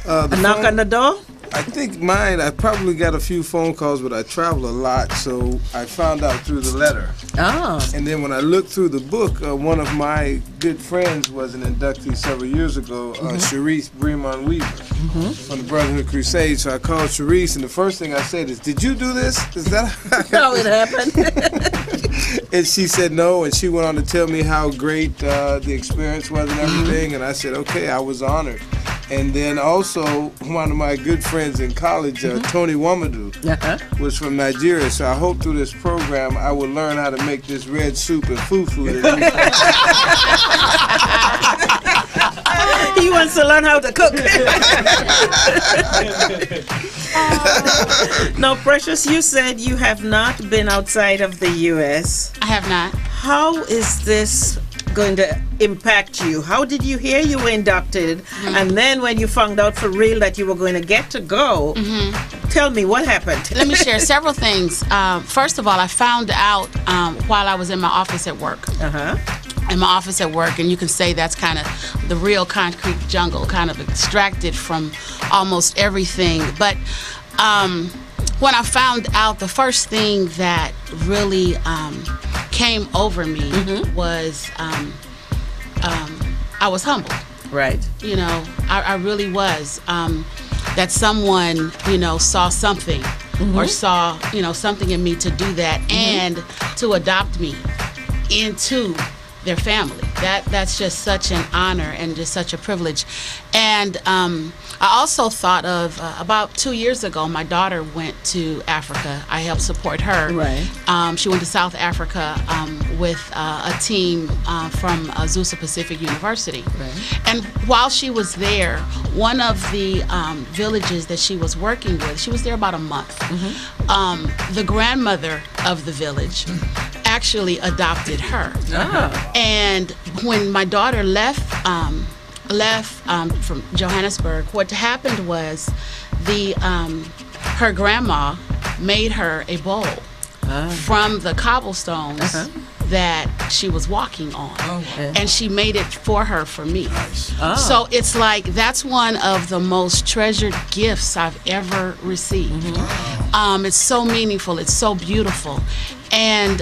A knock on the door? I think mine, I probably got a few phone calls, but I travel a lot, so I found out through the letter. Oh. And then when I looked through the book, one of my good friends was an inductee several years ago, Sharice Bremon Weaver from the Brotherhood Crusade. So I called Sharice, and the first thing I said is, "Did you do this? Is that how it happened?" And she said no, and she went on to tell me how great the experience was and everything. And I said, okay, I was honored. And then also, one of my good friends in college, Tony Wamadu, was from Nigeria. So I hope through this program I will learn how to make this red soup and fufu. He wants to learn how to cook. Now, Precious, you said you have not been outside of the U.S. I have not. How is this going to impact you? How did you hear you were inducted? And then when you found out for real that you were going to get to go, tell me what happened. Let me share several things. First of all, I found out while I was in my office at work. In my office at work, and you can say that's kind of the real concrete jungle, kind of extracted from almost everything. But when I found out, the first thing that really came over me was I was humbled. Right. You know, I really was. That someone, you know, saw something or saw, you know, something in me to do that and to adopt me into their family. That's just such an honor and just such a privilege. And I also thought of about 2 years ago, my daughter went to Africa. I helped support her. Right. She went to South Africa with a team from Azusa Pacific University. Right. And while she was there, one of the villages that she was working with, she was there about a month. The grandmother of the village actually adopted her. And when my daughter left from Johannesburg, what happened was her grandma made her a bowl from the cobblestones that she was walking on, and she made it for her for me. So it's like that's one of the most treasured gifts I've ever received. It's so meaningful, it's so beautiful. And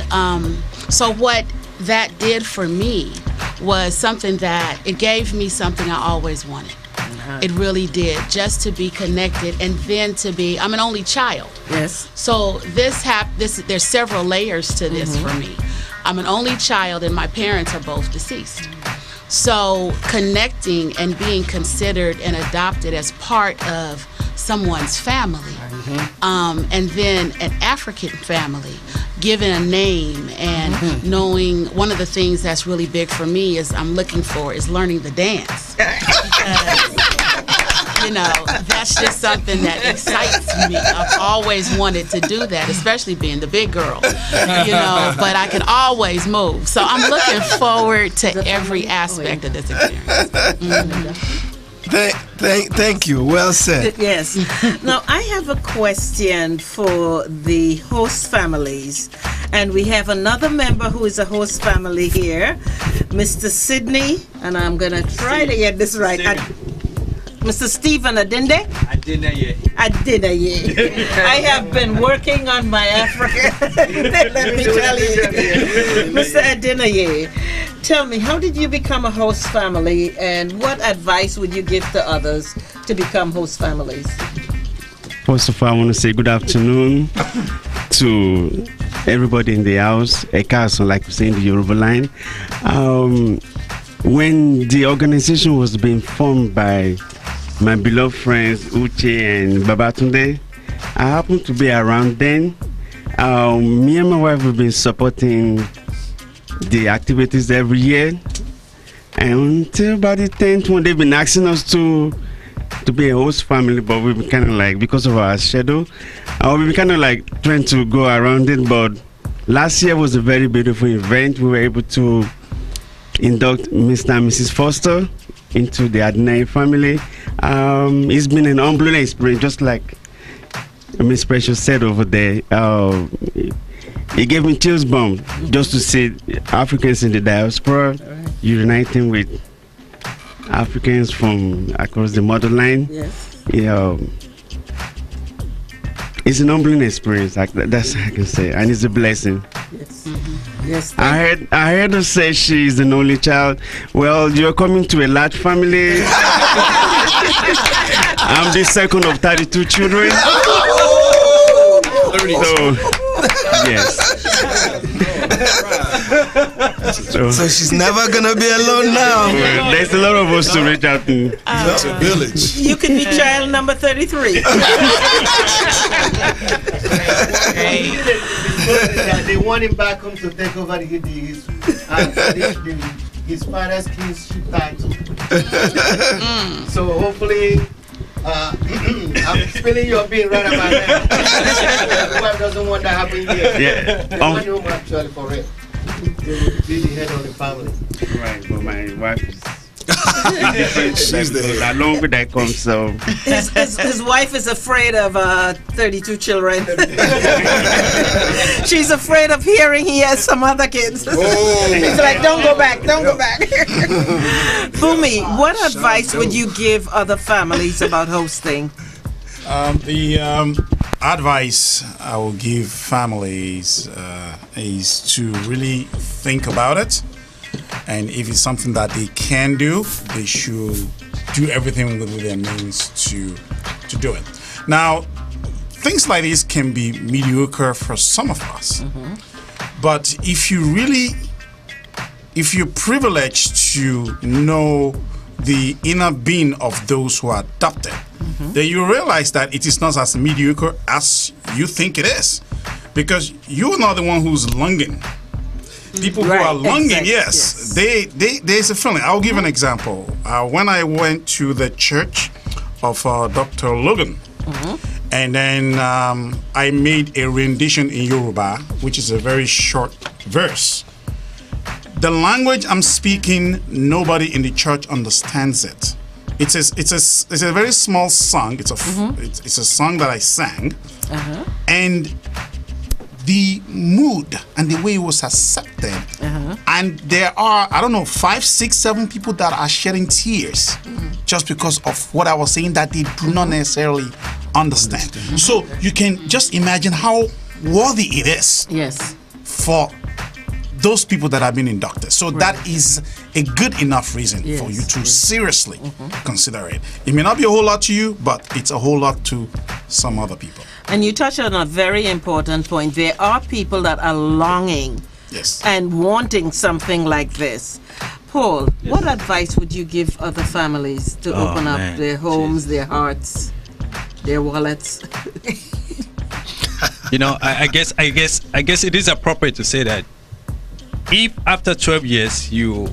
so what that did for me was something that it gave me something I always wanted. It really did, just to be connected, and then to be, I'm an only child. Yes. So there's several layers to this for me. I'm an only child and my parents are both deceased. So connecting and being considered and adopted as part of someone's family, and then an African family, given a name and knowing, one of the things that's really big for me is learning the dance. You know, that's just something that excites me. I've always wanted to do that, especially being the big girl, you know, but I can always move. So I'm looking forward to every aspect of this experience. Thank you. Well said. Yes. Now, I have a question for the host families. And we have another member who is a host family here, Mr. Sidney. And I'm going to try to get this right. Mr. Stephen Adinde? Adinaye. I have been working on my African. Let me tell you. Mr. Adinaye, tell me, how did you become a host family, and what advice would you give to others to become host families? First of all, I want to say good afternoon to everybody in the house, a castle, like we say in the Yoruba line. When the organization was being formed by my beloved friends Uche and Babatunde, I happened to be around then. Me and my wife have been supporting the activities every year, and until about the 10th one, they've been asking us to be a host family, but we've been kind of like, because of our schedule, we've been kind of like trying to go around it. But last year was a very beautiful event. We were able to induct Mr. and Mrs. Foster into the Adinaye family. It's been an humbling experience, just like Miss Precious said over there. It gave me chills bump just to see Africans in the diaspora uniting with Africans from across the motherland. Yes. it's an humbling experience. That's what I can say, and it's a blessing. Yes. Yes. I heard her say she's an only child. Well, you're coming to a large family. I'm the second of 32 children. So, yes. So she's never gonna be alone now. Well, there's a lot of us to reach out to. It's a village. You can be child number 33. They want him back home to take over his father's kingship title. So hopefully, I'm feeling you're being right about that. My wife doesn't want that happening here. Yeah. They want him actually for it. They will be the head of the family. Right, but my wife is she's the head. Along with that comes so. His wife is afraid of 32 children. She's afraid of hearing he has some other kids. He's like, don't go back, don't go back. Bumi, what advice would you give other families about hosting? The advice I will give families is to really think about it, and if it's something that they can do, they should do everything within their means to do it. Now, things like this can be mediocre for some of us, but if you're privileged to know the inner being of those who are adopted, then you realize that it is not as mediocre as you think it is, because you're not the one who's longing. People who are longing, yes. There's a feeling. I'll give an example. When I went to the church of Dr. Logan, and then I made a rendition in Yoruba, which is a very short verse. The language I'm speaking, nobody in the church understands it. It's a very small song. It's a song that I sang, and the mood and the way it was accepted, and there are, I don't know, 5, 6, 7 people that are shedding tears just because of what I was saying that they do not necessarily understand. So you can just imagine how worthy it is for those people that have been inducted. So that is a good enough reason for you to seriously consider it. It may not be a whole lot to you, but it's a whole lot to some other people. And you touched on a very important point. There are people that are longing and wanting something like this. Paul, what advice would you give other families to open up their homes, their hearts, their wallets? You know, I guess it is appropriate to say that if after 12 years you,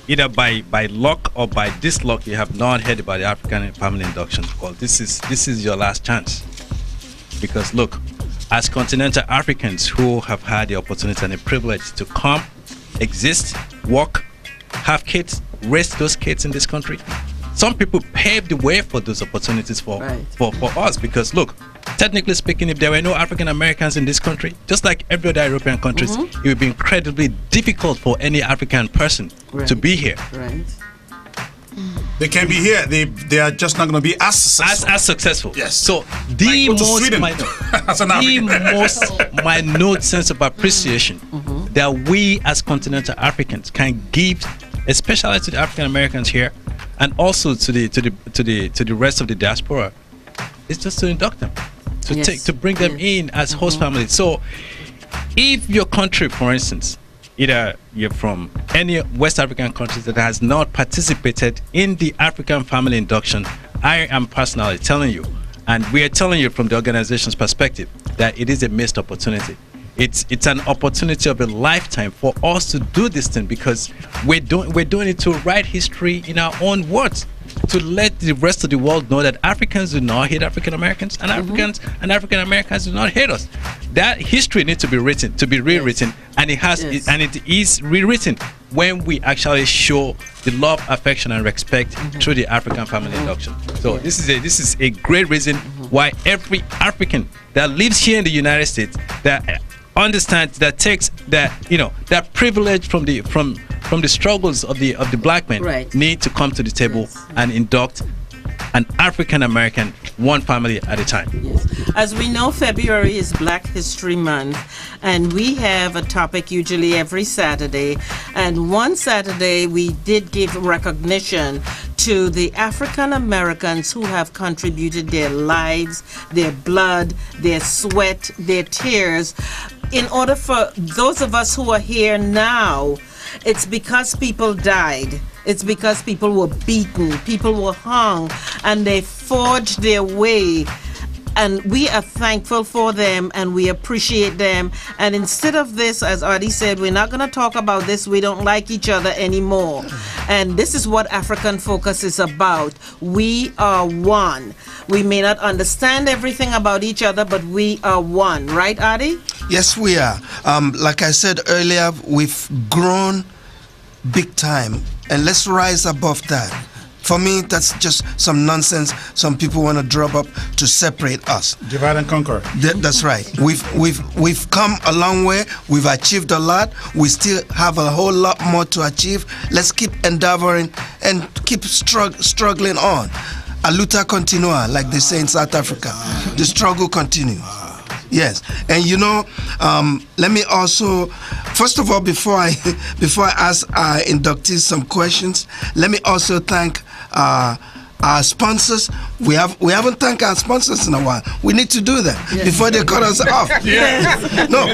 either by luck or by disluck, you have not heard about the African family induction, well, this is your last chance. Because look, as continental Africans who have had the opportunity and the privilege to come, exist, work, have kids, raise those kids in this country, some people paved the way for those opportunities for us. Because look, technically speaking, if there were no African Americans in this country, just like every other European countries, it would be incredibly difficult for any African person to be here. They can be here. They are just not going to be as successful. As successful. Yes. So the most minute sense of appreciation that we as continental Africans can give, especially to the African Americans here, and also to the rest of the diaspora, is just to induct them, to bring them in as host families. So, if your country, for instance, either you're from any West African country that has not participated in the African family induction, I am personally telling you, and we are telling you from the organization's perspective, that it is a missed opportunity. It's an opportunity of a lifetime for us to do this thing, because we're doing it to write history in our own words, to let the rest of the world know that Africans do not hate African Americans, and African Americans do not hate us. That history needs to be written, to be rewritten, and it is rewritten when we actually show the love, affection, and respect through the African family induction. So this is a great reason why every African that lives here in the United States, that understands, that takes that privilege from the struggles of the black men, need to come to the table and induct an African American, one family at a time. As we know, February is Black History Month, and we have a topic usually every Saturday. And one Saturday, we did give recognition to the African Americans who have contributed their lives, their blood, their sweat, their tears. In order for those of us who are here now, it's because people died. It's because people were beaten, people were hung, and they forged their way. And we are thankful for them, and we appreciate them. And instead of this, as Adi said, we're not going to talk about this. We don't like each other anymore. And this is what African Focus is about. We are one. We may not understand everything about each other, but we are one. Right, Adi? Yes, we are. Like I said earlier, we've grown big time, and let's rise above that. For me, that's just some nonsense some people want to drop up to separate us. Divide and conquer. That's right. We've come a long way. We've achieved a lot. We still have a whole lot more to achieve. Let's keep endeavoring and keep struggling on. A luta continua, like they say in South Africa. The struggle continues. Yes, and you know, let me also, first of all, before I ask our inductees some questions, let me also thank our sponsors. We haven't thanked our sponsors in a while. We need to do that before they cut us off. No,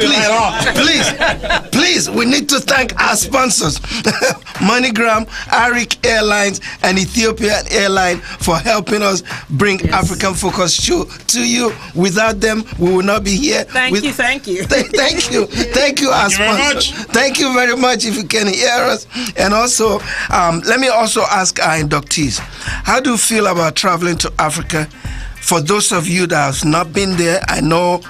please, we need to thank our sponsors, MoneyGram, Arik Airlines, and Ethiopian Airline for helping us bring African Focus Show to you. Without them, we will not be here. Thank you. Thank you, our sponsors. Thank you very much. If you can hear us, and also, let me also ask our inductees, how do you feel about traveling to Africa? For those of you that have not been there, I know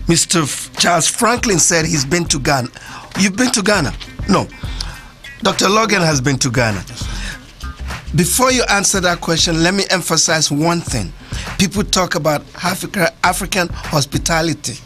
Mr. Charles Franklin said he's been to Ghana. You've been to Ghana? No. Dr. Logan has been to Ghana. Before you answer that question, let me emphasize one thing. People talk about African hospitality.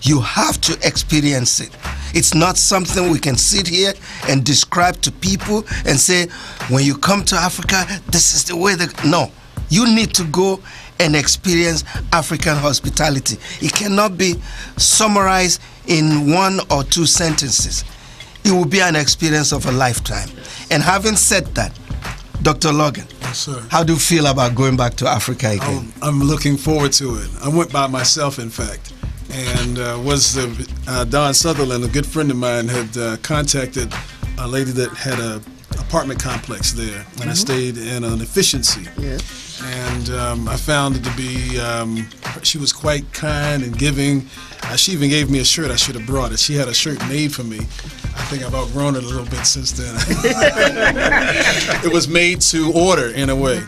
You have to experience it. It's not something we can sit here and describe to people and say, when you come to Africa, this is the way no. You need to go and experience African hospitality. It cannot be summarized in 1 or 2 sentences. It will be an experience of a lifetime. And having said that, Dr. Logan, yes, sir. How do you feel about going back to Africa again? I'm looking forward to it. I went by myself, in fact. And Don Sutherland, a good friend of mine, had contacted a lady that had an apartment complex there, and I stayed in an efficiency. And I found it to be, she was quite kind and giving. She even gave me a shirt. I should have brought it. She had a shirt made for me. I think I've outgrown it a little bit since then. It was made to order in a way,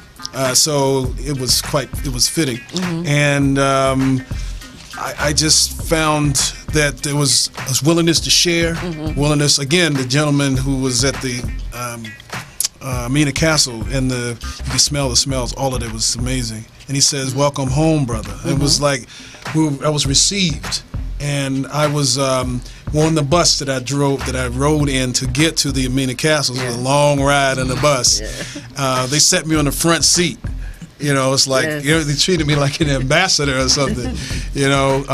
so it was fitting. And I just found that there was a willingness to share, willingness. Again, the gentleman who was at the Mina Castle, and you could smell the smells. All of it was amazing. And he says, "Welcome home, brother." It was like I was received, and I was on the bus that I rode in to get to the Mina Castle. It was a long ride in the bus. They set me on the front seat. You know, it's like they treated me like an ambassador or something. You know,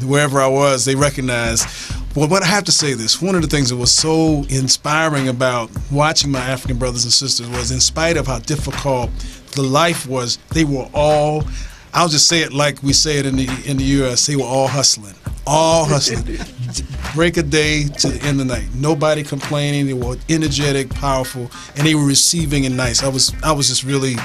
wherever I was, they recognized. Well, but I have to say this. One of the things that was so inspiring about watching my African brothers and sisters was, in spite of how difficult the life was, they were all, I'll just say it like we say it in the U.S., they were all hustling. Break a day to the end of the night. Nobody complaining. They were energetic, powerful, and they were receiving and nice. I was just really,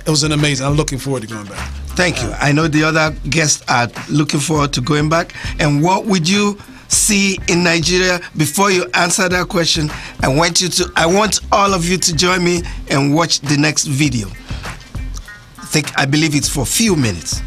it was an amazing. I'm looking forward to going back. Thank you. I know the other guests are looking forward to going back. And what would you see in Nigeria? Before you answer that question, I want all of you to join me and watch the next video. I believe it's for a few minutes.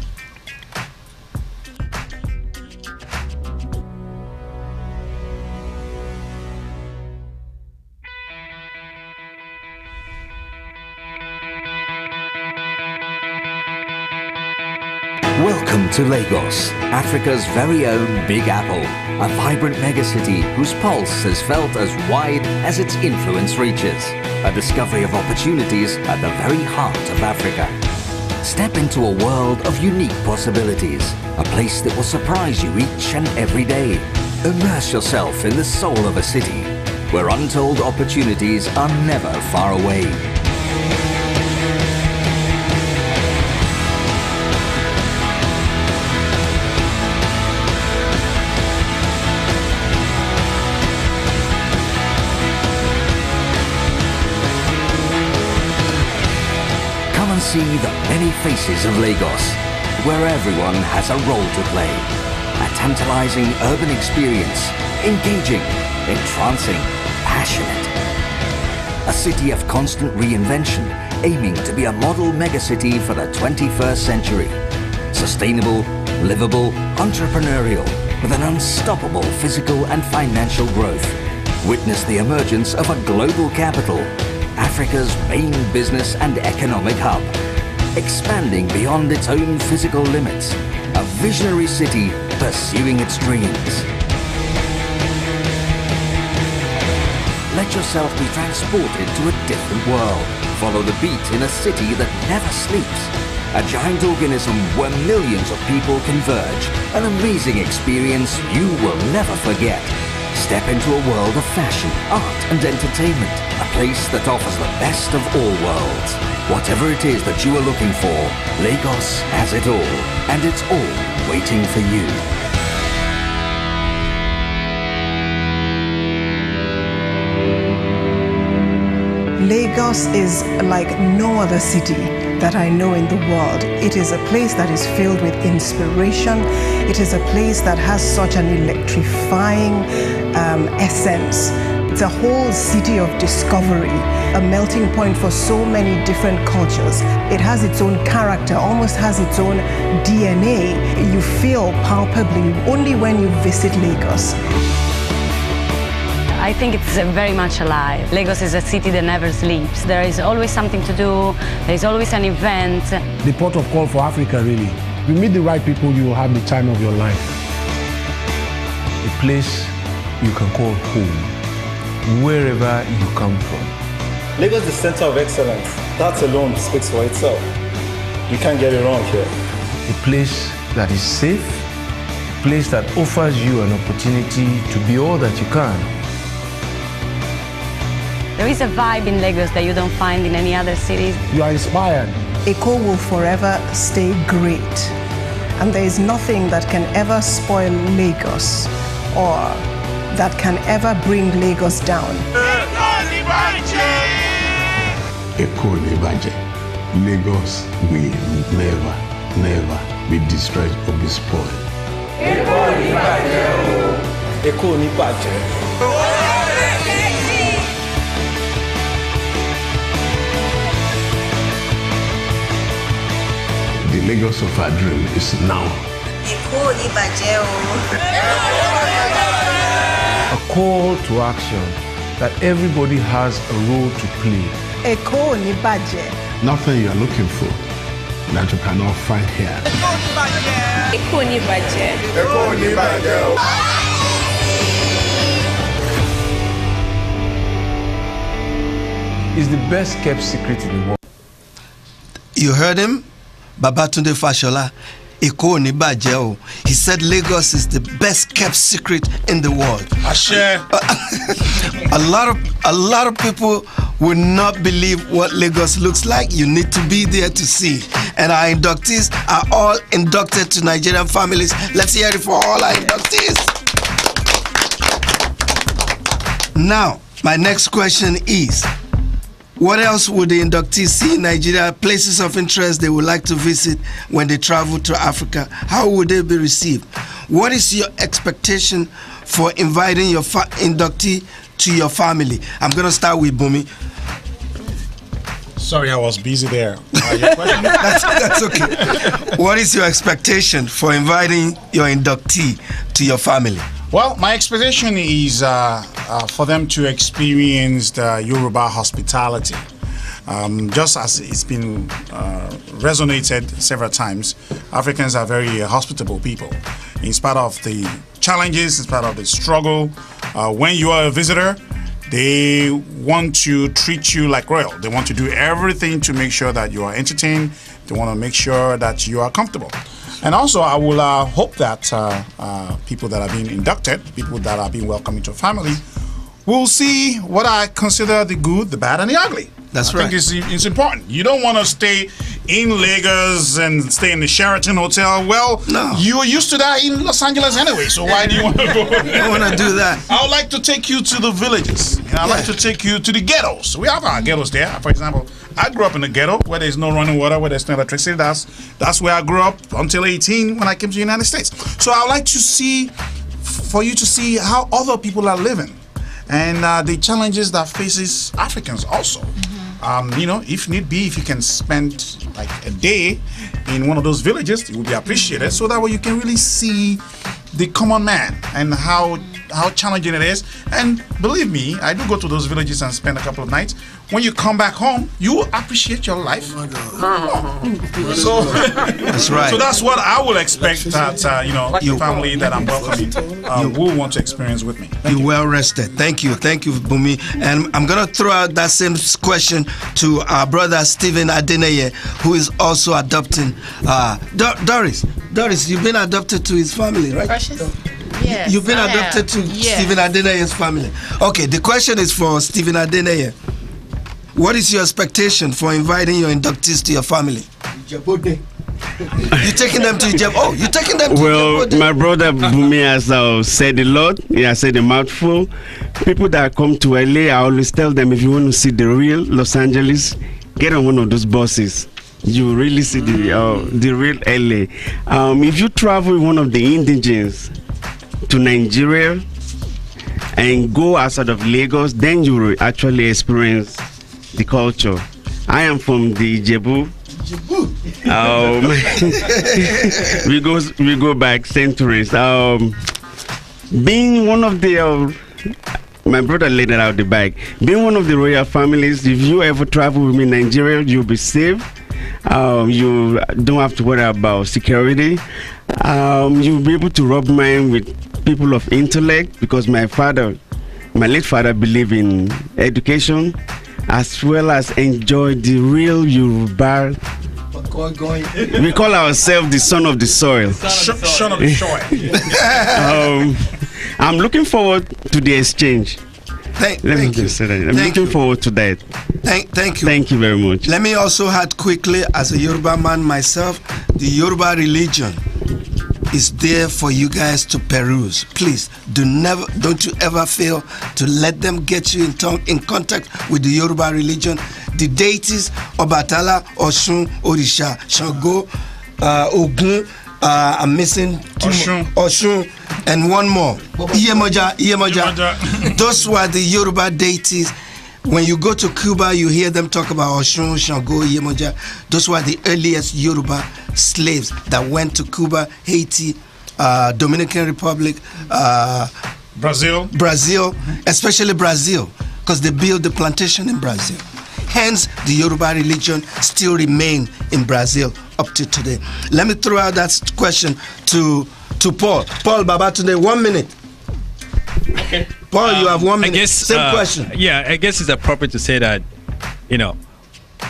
Welcome to Lagos, Africa's very own Big Apple, a vibrant megacity whose pulse is felt as wide as its influence reaches. A discovery of opportunities at the very heart of Africa. Step into a world of unique possibilities, a place that will surprise you each and every day. Immerse yourself in the soul of a city, where untold opportunities are never far away. See the many faces of Lagos, where everyone has a role to play. A tantalizing urban experience, engaging, entrancing, passionate. A city of constant reinvention, aiming to be a model megacity for the 21st century. Sustainable, livable, entrepreneurial, with an unstoppable physical and financial growth. Witness the emergence of a global capital, Africa's main business and economic hub, expanding beyond its own physical limits, a visionary city pursuing its dreams. Let yourself be transported to a different world. Follow the beat in a city that never sleeps. A giant organism where millions of people converge, an amazing experience you will never forget. Step into a world of fashion, art and entertainment, a place that offers the best of all worlds. Whatever it is that you are looking for, Lagos has it all, and it's all waiting for you. Lagos is like no other city that I know in the world. It is a place that is filled with inspiration. It is a place that has such an electrifying essence. It's a whole city of discovery, a melting point for so many different cultures. It has its own character, almost has its own DNA. You feel palpably only when you visit Lagos. I think it's very much alive. Lagos is a city that never sleeps. There is always something to do. There is always an event. The port of call for Africa, really. If you meet the right people, you will have the time of your life. A place you can call home, wherever you come from. Lagos is the center of excellence. That alone speaks for itself. You can't get it wrong here. A place that is safe, a place that offers you an opportunity to be all that you can. There is a vibe in Lagos that you don't find in any other cities. You are inspired. Èkó will forever stay great. And there is nothing that can ever spoil Lagos or that can ever bring Lagos down. Èkó ní bàjẹ́. Lagos will never, never be destroyed or be spoiled. Èkó ní bàjẹ́ o. Èkó ní bàjẹ́. The Lagos of our dream is now. A call to action that everybody has a role to play. Èkó ní bàjẹ́. Nothing you are looking for that you cannot find here. Èkó ní bàjẹ́. Èkó ní bàjẹ́. It's the best kept secret in the world. You heard him? Babatunde Fashola. Èkó ní bàjẹ́ o. He said Lagos is the best kept secret in the world. Ashe. A lot of people will not believe what Lagos looks like. You need to be there to see. And our inductees are all inducted to Nigerian families. Let's hear it for all our inductees. Now, my next question is, what else would the inductees see in Nigeria, places of interest they would like to visit when they travel to Africa? How would they be received? What is your expectation for inviting your inductee to your family? I'm going to start with Bumi. Sorry, I was busy there. Your question? That's okay. What is your expectation for inviting your inductee to your family? Well, my expectation is for them to experience the Yoruba hospitality. Just as it's been resonated several times, Africans are very hospitable people. In spite of the challenges, in spite of the struggle, when you are a visitor, they want to treat you like royal. They want to do everything to make sure that you are entertained. They want to make sure that you are comfortable. And also, I will hope that people that are being inducted, people that are being welcomed into a family, will see what I consider the good, the bad, and the ugly. That's I right. think it's important. You don't want to stay in Lagos and stay in the Sheraton Hotel. Well, no. You were used to that in Los Angeles anyway, so why do you want to go? I want to do that. I would like to take you to the villages. And I'd like to take you to the ghettos. We have our ghettos there. For example, I grew up in a ghetto where there's no running water, where there's no electricity. That's where I grew up until 18 when I came to the United States. So I would like to see, for you to see how other people are living and the challenges that faces Africans also. You know, if need be, if you can spend like a day in one of those villages, it will be appreciated. So that way you can really see the common man and how challenging it is. And believe me, I do go to those villages and spend a couple of nights. When you come back home, you will appreciate your life. So that's right. So that's what I will expect that your family that I'm welcoming will want to experience with me. You're well rested. Thank you, Bumi. And I'm gonna throw out that same question to our brother Stephen Adeneye, who is also adopting. Doris, you've been adopted to his family, right? Precious? Yes, You've been I adopted to Yes. Stephen Adeneye's family. Okay, the question is for Stephen Adeneye. What is your expectation for inviting your inductees to your family? You taking them to Ijebu? Oh, you taking them to Well, Ijebu? my brother Bumi has said a lot. He has said a mouthful. People that come to LA, I always tell them, if you want to see the real Los Angeles, get on one of those buses. You really see the real LA. If you travel with one of the indigens to Nigeria and go outside of Lagos, then you will actually experience the culture. I am from the Ijebu. we go back centuries. Being one of the my brother laid it out the bag. Being one of the royal families, if you ever travel with me in Nigeria, you'll be safe. You don't have to worry about security. You'll be able to rub mind with people of intellect, because my late father believed in education, as well as enjoy the real Yoruba. We call ourselves the son of the soil. Son of the soil. I'm looking forward to the exchange. Thank you. I'm looking forward to that. Thank you. Thank you very much. Let me also add quickly, as a Yoruba man myself, the Yoruba religion is there for you guys to peruse. Please don't you ever fail to let them get you in contact with the Yoruba religion. The deities Obatala, Osun, Orisha, Shango, Ogun, I'm missing Osun, and one more. Iyemoja. Those were the Yoruba deities. When you go to Cuba, you hear them talk about Osun, Shango, Iyemoja. Those were the earliest Yoruba slaves that went to Cuba, Haiti, Dominican Republic, Brazil, especially Brazil, because they built the plantation in Brazil. Hence, the Yoruba religion still remain in Brazil up to today. Let me throw out that question to Paul. Paul Babatunde, 1 minute. Okay. Paul, you have 1 minute. I guess, Same question. Yeah, I guess it's appropriate to say that,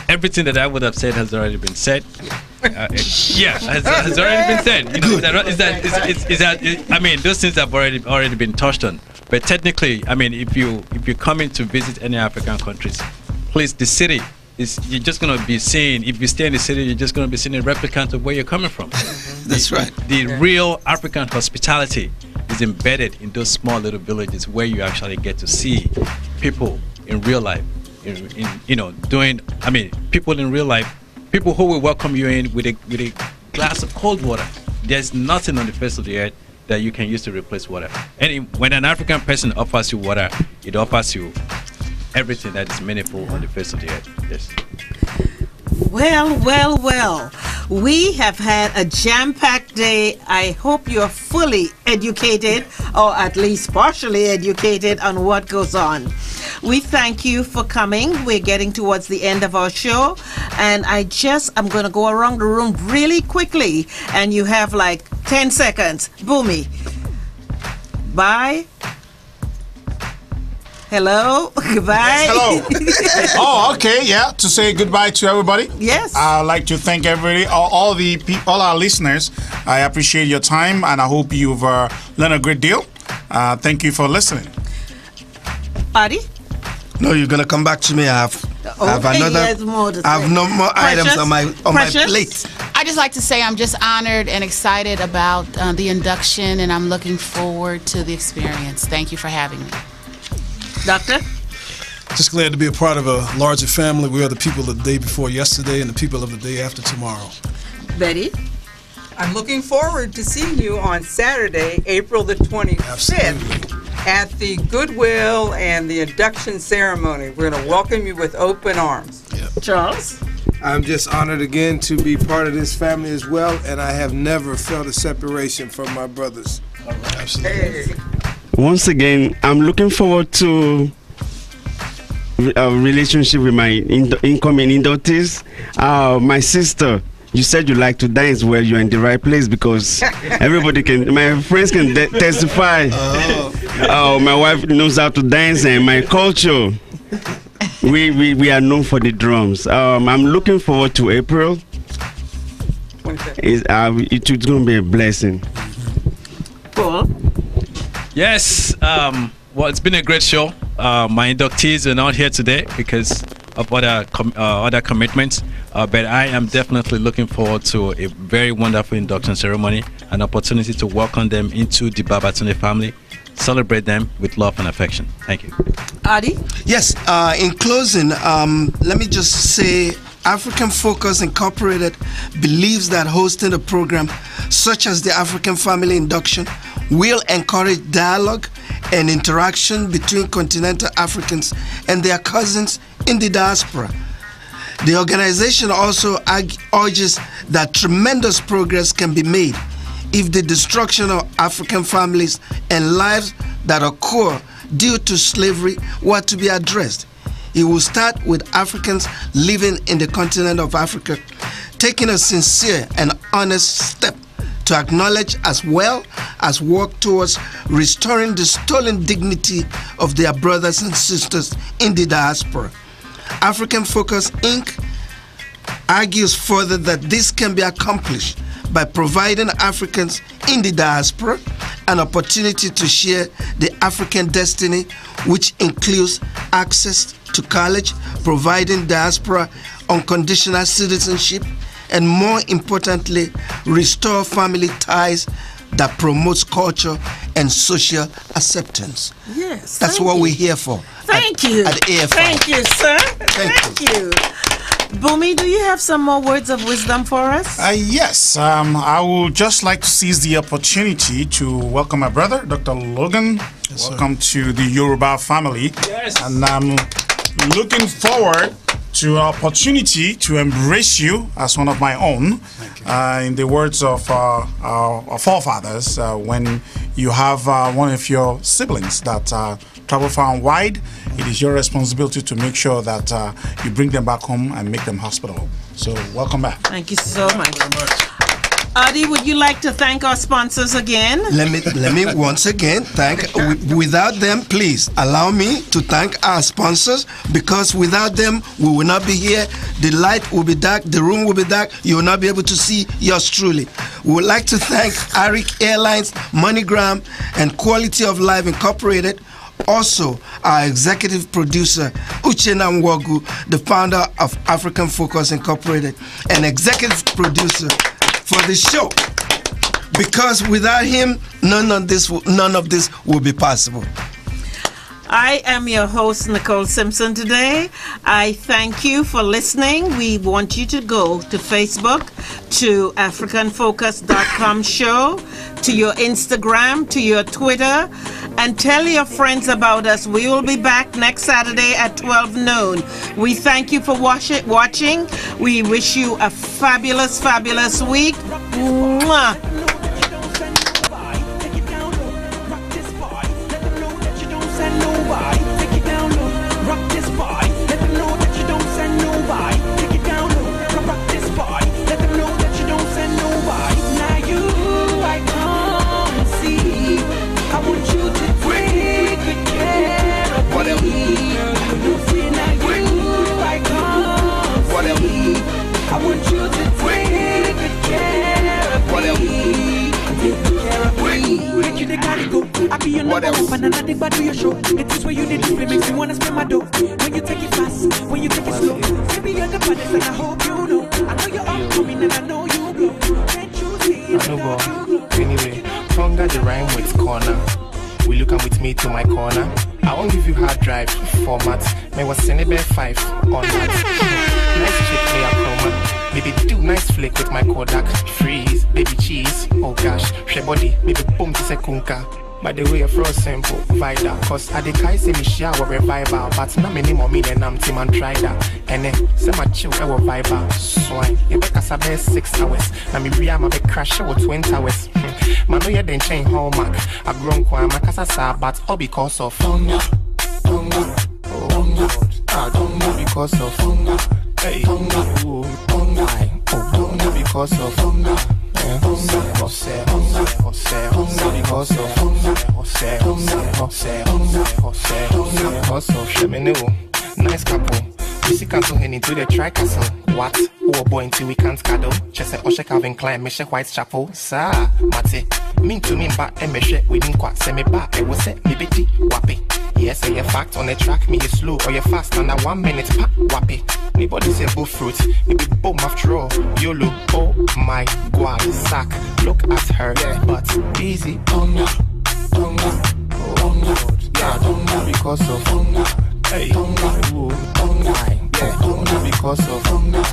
everything that I would have said has already been said. Has already been said. I mean, those things have already been touched on. But technically, I mean, if you're coming to visit any African countries, please, the city you're just gonna be seeing. If you stay in the city, you're just gonna be seeing a replicant of where you're coming from. That's right. The real African hospitality is embedded in those small little villages where you actually get to see people in real life. People in real life, people who will welcome you in with a glass of cold water. There's nothing on the face of the earth that you can use to replace water. And when an African person offers you water, it offers you everything that is meaningful on the face of the earth. Yes. Well. We have had a jam-packed day. I hope you're fully educated, or at least partially educated, on what goes on. We thank you for coming. We're getting towards the end of our show, and I'm going to go around the room really quickly, and you have like 10 seconds. Boomy. Bye. Hello. Goodbye. Yes, hello. Oh, okay. Yeah. To say goodbye to everybody. Yes. I'd like to thank everybody, all our listeners. I appreciate your time, and I hope you've learned a great deal. Thank you for listening. Adi? No, you're gonna come back to me. I have another. I have no more items on my plate. I just like to say I'm just honored and excited about the induction, and I'm looking forward to the experience. Thank you for having me. Doctor? Just glad to be a part of a larger family. We are the people of the day before yesterday and the people of the day after tomorrow. Betty? I'm looking forward to seeing you on Saturday, April the 25th. At the Goodwill and the induction ceremony. We're going to welcome you with open arms. Yep. Charles? I'm just honored again to be part of this family as well, and I have never felt a separation from my brothers. Absolutely. Once again, I'm looking forward to a relationship with my incoming inductees. My sister, you said you like to dance. Well, you're in the right place because everybody my friends can testify. My wife knows how to dance, and my culture, we are known for the drums. I'm looking forward to April. It's going to be a blessing. Paul? Yes. Well, it's been a great show. My inductees are not here today because of other commitments, but I am definitely looking forward to a very wonderful induction ceremony, an opportunity to welcome them into the Babatunde family, celebrate them with love and affection. Thank you. Adi? Yes, in closing, let me just say African Focus Incorporated believes that hosting a program such as the African Family Induction will encourage dialogue and interaction between continental Africans and their cousins in the diaspora. The organization also urges that tremendous progress can be made if the destruction of African families and lives that occur due to slavery were to be addressed. It will start with Africans living in the continent of Africa taking a sincere and honest step to acknowledge as well as work towards restoring the stolen dignity of their brothers and sisters in the diaspora. African Focus Inc. argues further that this can be accomplished by providing Africans in the diaspora an opportunity to share the African destiny, which includes access to college, providing diaspora unconditional citizenship, and more importantly, restore family ties that promotes culture and social acceptance. Yes. That's what we're here for. Thank you. At AFI. Thank you, sir. Thank you. Bumi, do you have some more words of wisdom for us? Yes. I would just like to seize the opportunity to welcome my brother, Dr. Logan. Yes, welcome to the Yoruba family. Yes. And I'm looking forward to an opportunity to embrace you as one of my own. In the words of our forefathers, when you have one of your siblings that travel far and wide, it is your responsibility to make sure that you bring them back home and make them hospitable. So welcome back. Thank you so much. Adi, would you like to thank our sponsors again? Let me once again thank. Without them, please allow me to thank our sponsors, because without them, we will not be here. The light will be dark, the room will be dark. You will not be able to see yours truly. We would like to thank Arik Airlines, MoneyGram, and Quality of Life Incorporated. Also, our executive producer, Uchenna Nwogu, the founder of African Focus Incorporated, and executive producer for the show. Because without him, none of this will be possible. I am your host, Nicole Simpson, today. I thank you for listening. We want you to go to Facebook, to AfricanFocus.com show, to your Instagram, to your Twitter, and tell your friends about us. We will be back next Saturday at 12 noon. We thank you for watching. We wish you a fabulous, fabulous week. Mwah. I want you to take good care of me. Take good care of me. Make you the gotta go. I be your number one, and I think about your show. It is where you need to be. Makes me wanna spend my dough. When you take it fast, when you take it slow. Baby, you're the baddest, and I hope you know. I know you're upcoming, and I know you blow. Can't you see? I know, anyway, Tonga the rhyme with corner. Will you come with me to my corner? I won't give you hard drive format. May was Senebe 5 on that. Nice chick, me a chroma. Maybe do nice flick with my Kodak. Freeze, baby cheese. Oh gosh, she body, baby boom to se kunka. By the way, for simple, vida. Cause I decay say me shower revival. But na many more mean and I'm team and try that. And then, say my chill, I will vibe. Swine, you make us a 6 hours. Na me ria my big crash over 20 hours. Man, no, you didn't change hallmark. I grown quite my casa, but all because of Tonga. Tonga, Tonga, Tonga, because of Tonga. Hey, Tonga, Tonga, Tonga, because of Tonga. Tonga, because of Tonga. Nice couple. We see cancel heading to the tri-castle. What? Oh boy, until we can't cuddle. Just say Osha Calvin Klein, Misha Whitechapel. Sa, Mate. Mean to me, but and Misha, we didn't quite send me back. It was set, me bitty, wappy. Yes, say a fact on the track, me is slow or you fast under 1 minute, pa, wappy. Anybody say bull fruit, it be boom after all. YOLO, oh my god, sack. Look at her, but easy. Tonga, Tonga, Tonga, yeah, Tonga, because of Tonga. Hey, Tonga, Tonga, yeah, Tonga, because of Tonga.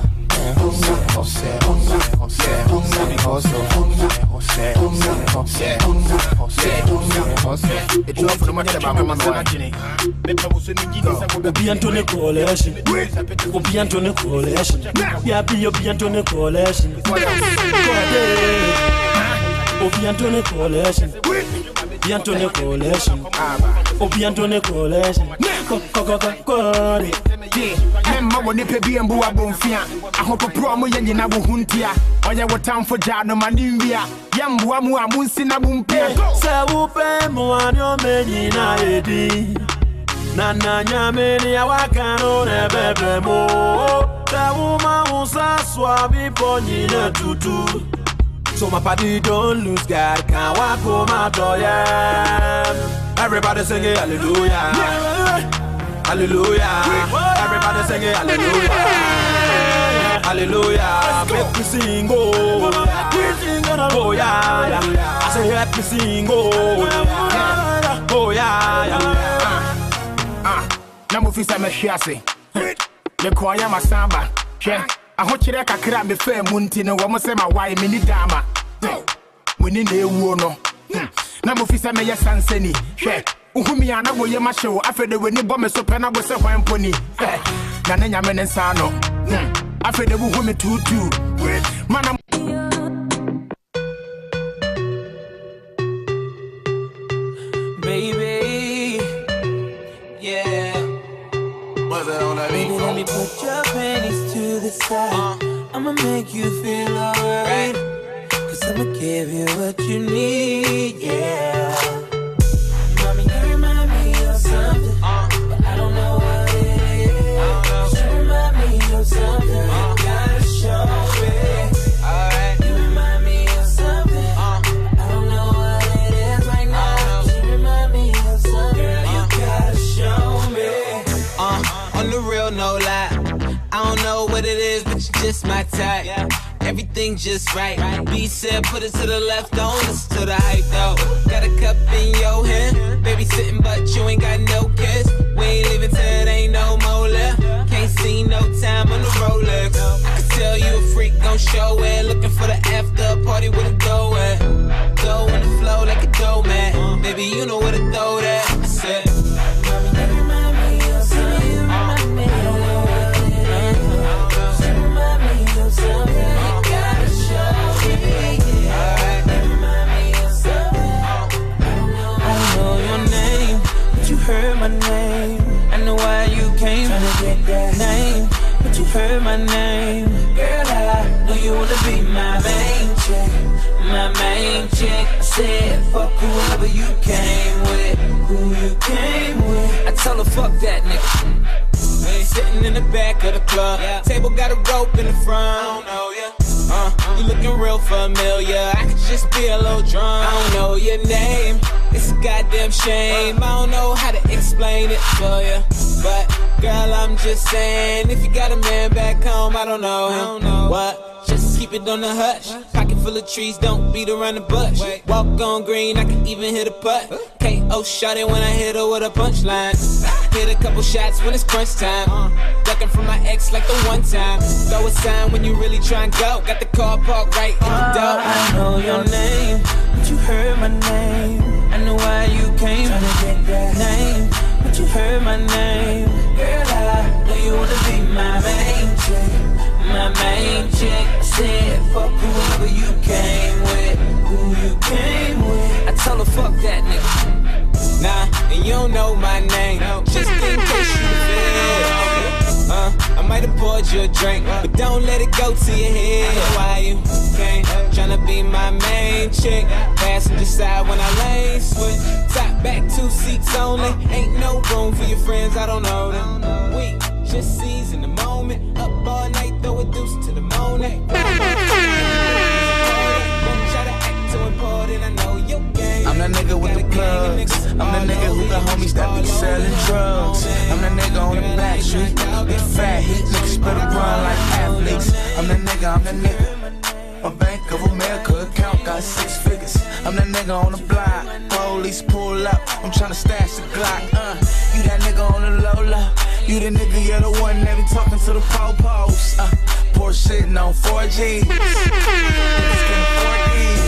Memma woni pe bi embu abonfia ahopo pro mo yenye na buhuntia oye wotam for jano manimvia yambu amu amunsi na bumpe se wupe mo anyo menyi na edi na nyame ni awakano ne bebe mo se wuma unsa swabi ponyi na tutu. So my party don't lose God, can't walk home out door, yeah. Everybody sing it, hallelujah, hallelujah. Everybody sing it, hallelujah, hallelujah. Make me sing, oh, oh yeah. I say let me sing, oh yeah, oh yeah. Namufisa me shiase, le kwaya masamba, yeah. I hope you can be fair, Muntino. One say my wife, mini dama. We need a wono. Namufisa may sanseni. Uhumi and I will my show. After the winning bomb is open, I was a wine pony. Nana men and Sano. After the woman too. Man, baby, yeah. Baby, let me put your panties to the side. I'ma make you feel alright. Cause I'ma give you what you need, yeah. Mommy, you remind me of something, but I don't know what it is. You remind me of something, you gotta show me. Alright. You remind me of something, but I don't know what it is right now. You remind me of something, girl, you gotta show me. On the real, no lie. I don't know what it is, but you're just my type. everything just right. B said put it to the left, don't listen to the hype though. Got a cup in your hand, baby sitting but you ain't got no kiss. We ain't leaving till it ain't no more left. Can't see no time on the Rolex. I can tell you a freak gon' show it. Looking for the after party with a dough at. Dough on the flow like a dough man. Baby you know where to throw that. I said remind me of something. Remind me of something. You gotta show me. Remind me of something. I don't know your name, but you heard my name. I know why you came, tryna get that name, but you heard my name. Girl, I know you wanna be my main chick, my main chick. I said, fuck whoever you came with, who you came with. I tell her, fuck that nigga. Sitting in the back of the club, table got a rope in the front. I don't know ya. You looking real familiar. I could just be a little drunk. I don't know your name. It's a goddamn shame. I don't know how to explain it for ya, but girl, I'm just saying, if you got a man back home, I don't know him. What? Just keep it on the hush. Pocket full of trees, don't beat around the bush. Walk on green, I can even hit a putt. KO shot it when I hit her with a punchline. Hit a couple shots when it's crunch time. Ducking from my ex like the one time. Throw a sign when you really try and go. Got the car parked right in the door. I know your name, but you heard my name. I know why you came, tryna get that name, but you heard my name. Girl, I know you wanna be my main chick, my main chick. I said, fuck whoever you came with, who you came with. I tell her, fuck that nigga. Nah, and you don't know my name, just in case you feel. I might have poured you a drink, but don't let it go to your head. Why you came, tryna be my main chick. Passenger side when I lane switch. Top back 2 seats only. Ain't no room for your friends, I don't know them. We just seize in the moment. Up all night, throw a deuce to the morning. Don't try to act too important, I know your game. I'm that nigga with the plugs. I'm that nigga who got homies that be selling drugs. I'm that nigga on the back street. Big fat heat niggas better run like athletes. I'm that nigga, I'm that nigga. My Bank of America account got 6 figures. I'm that nigga on the block. Police pull up, I'm tryna stash the Glock. You that nigga on the low low. You the nigga, you're the one that be talking to the po-pos. Porsche sitting on 4Gs. Niggas can afford these.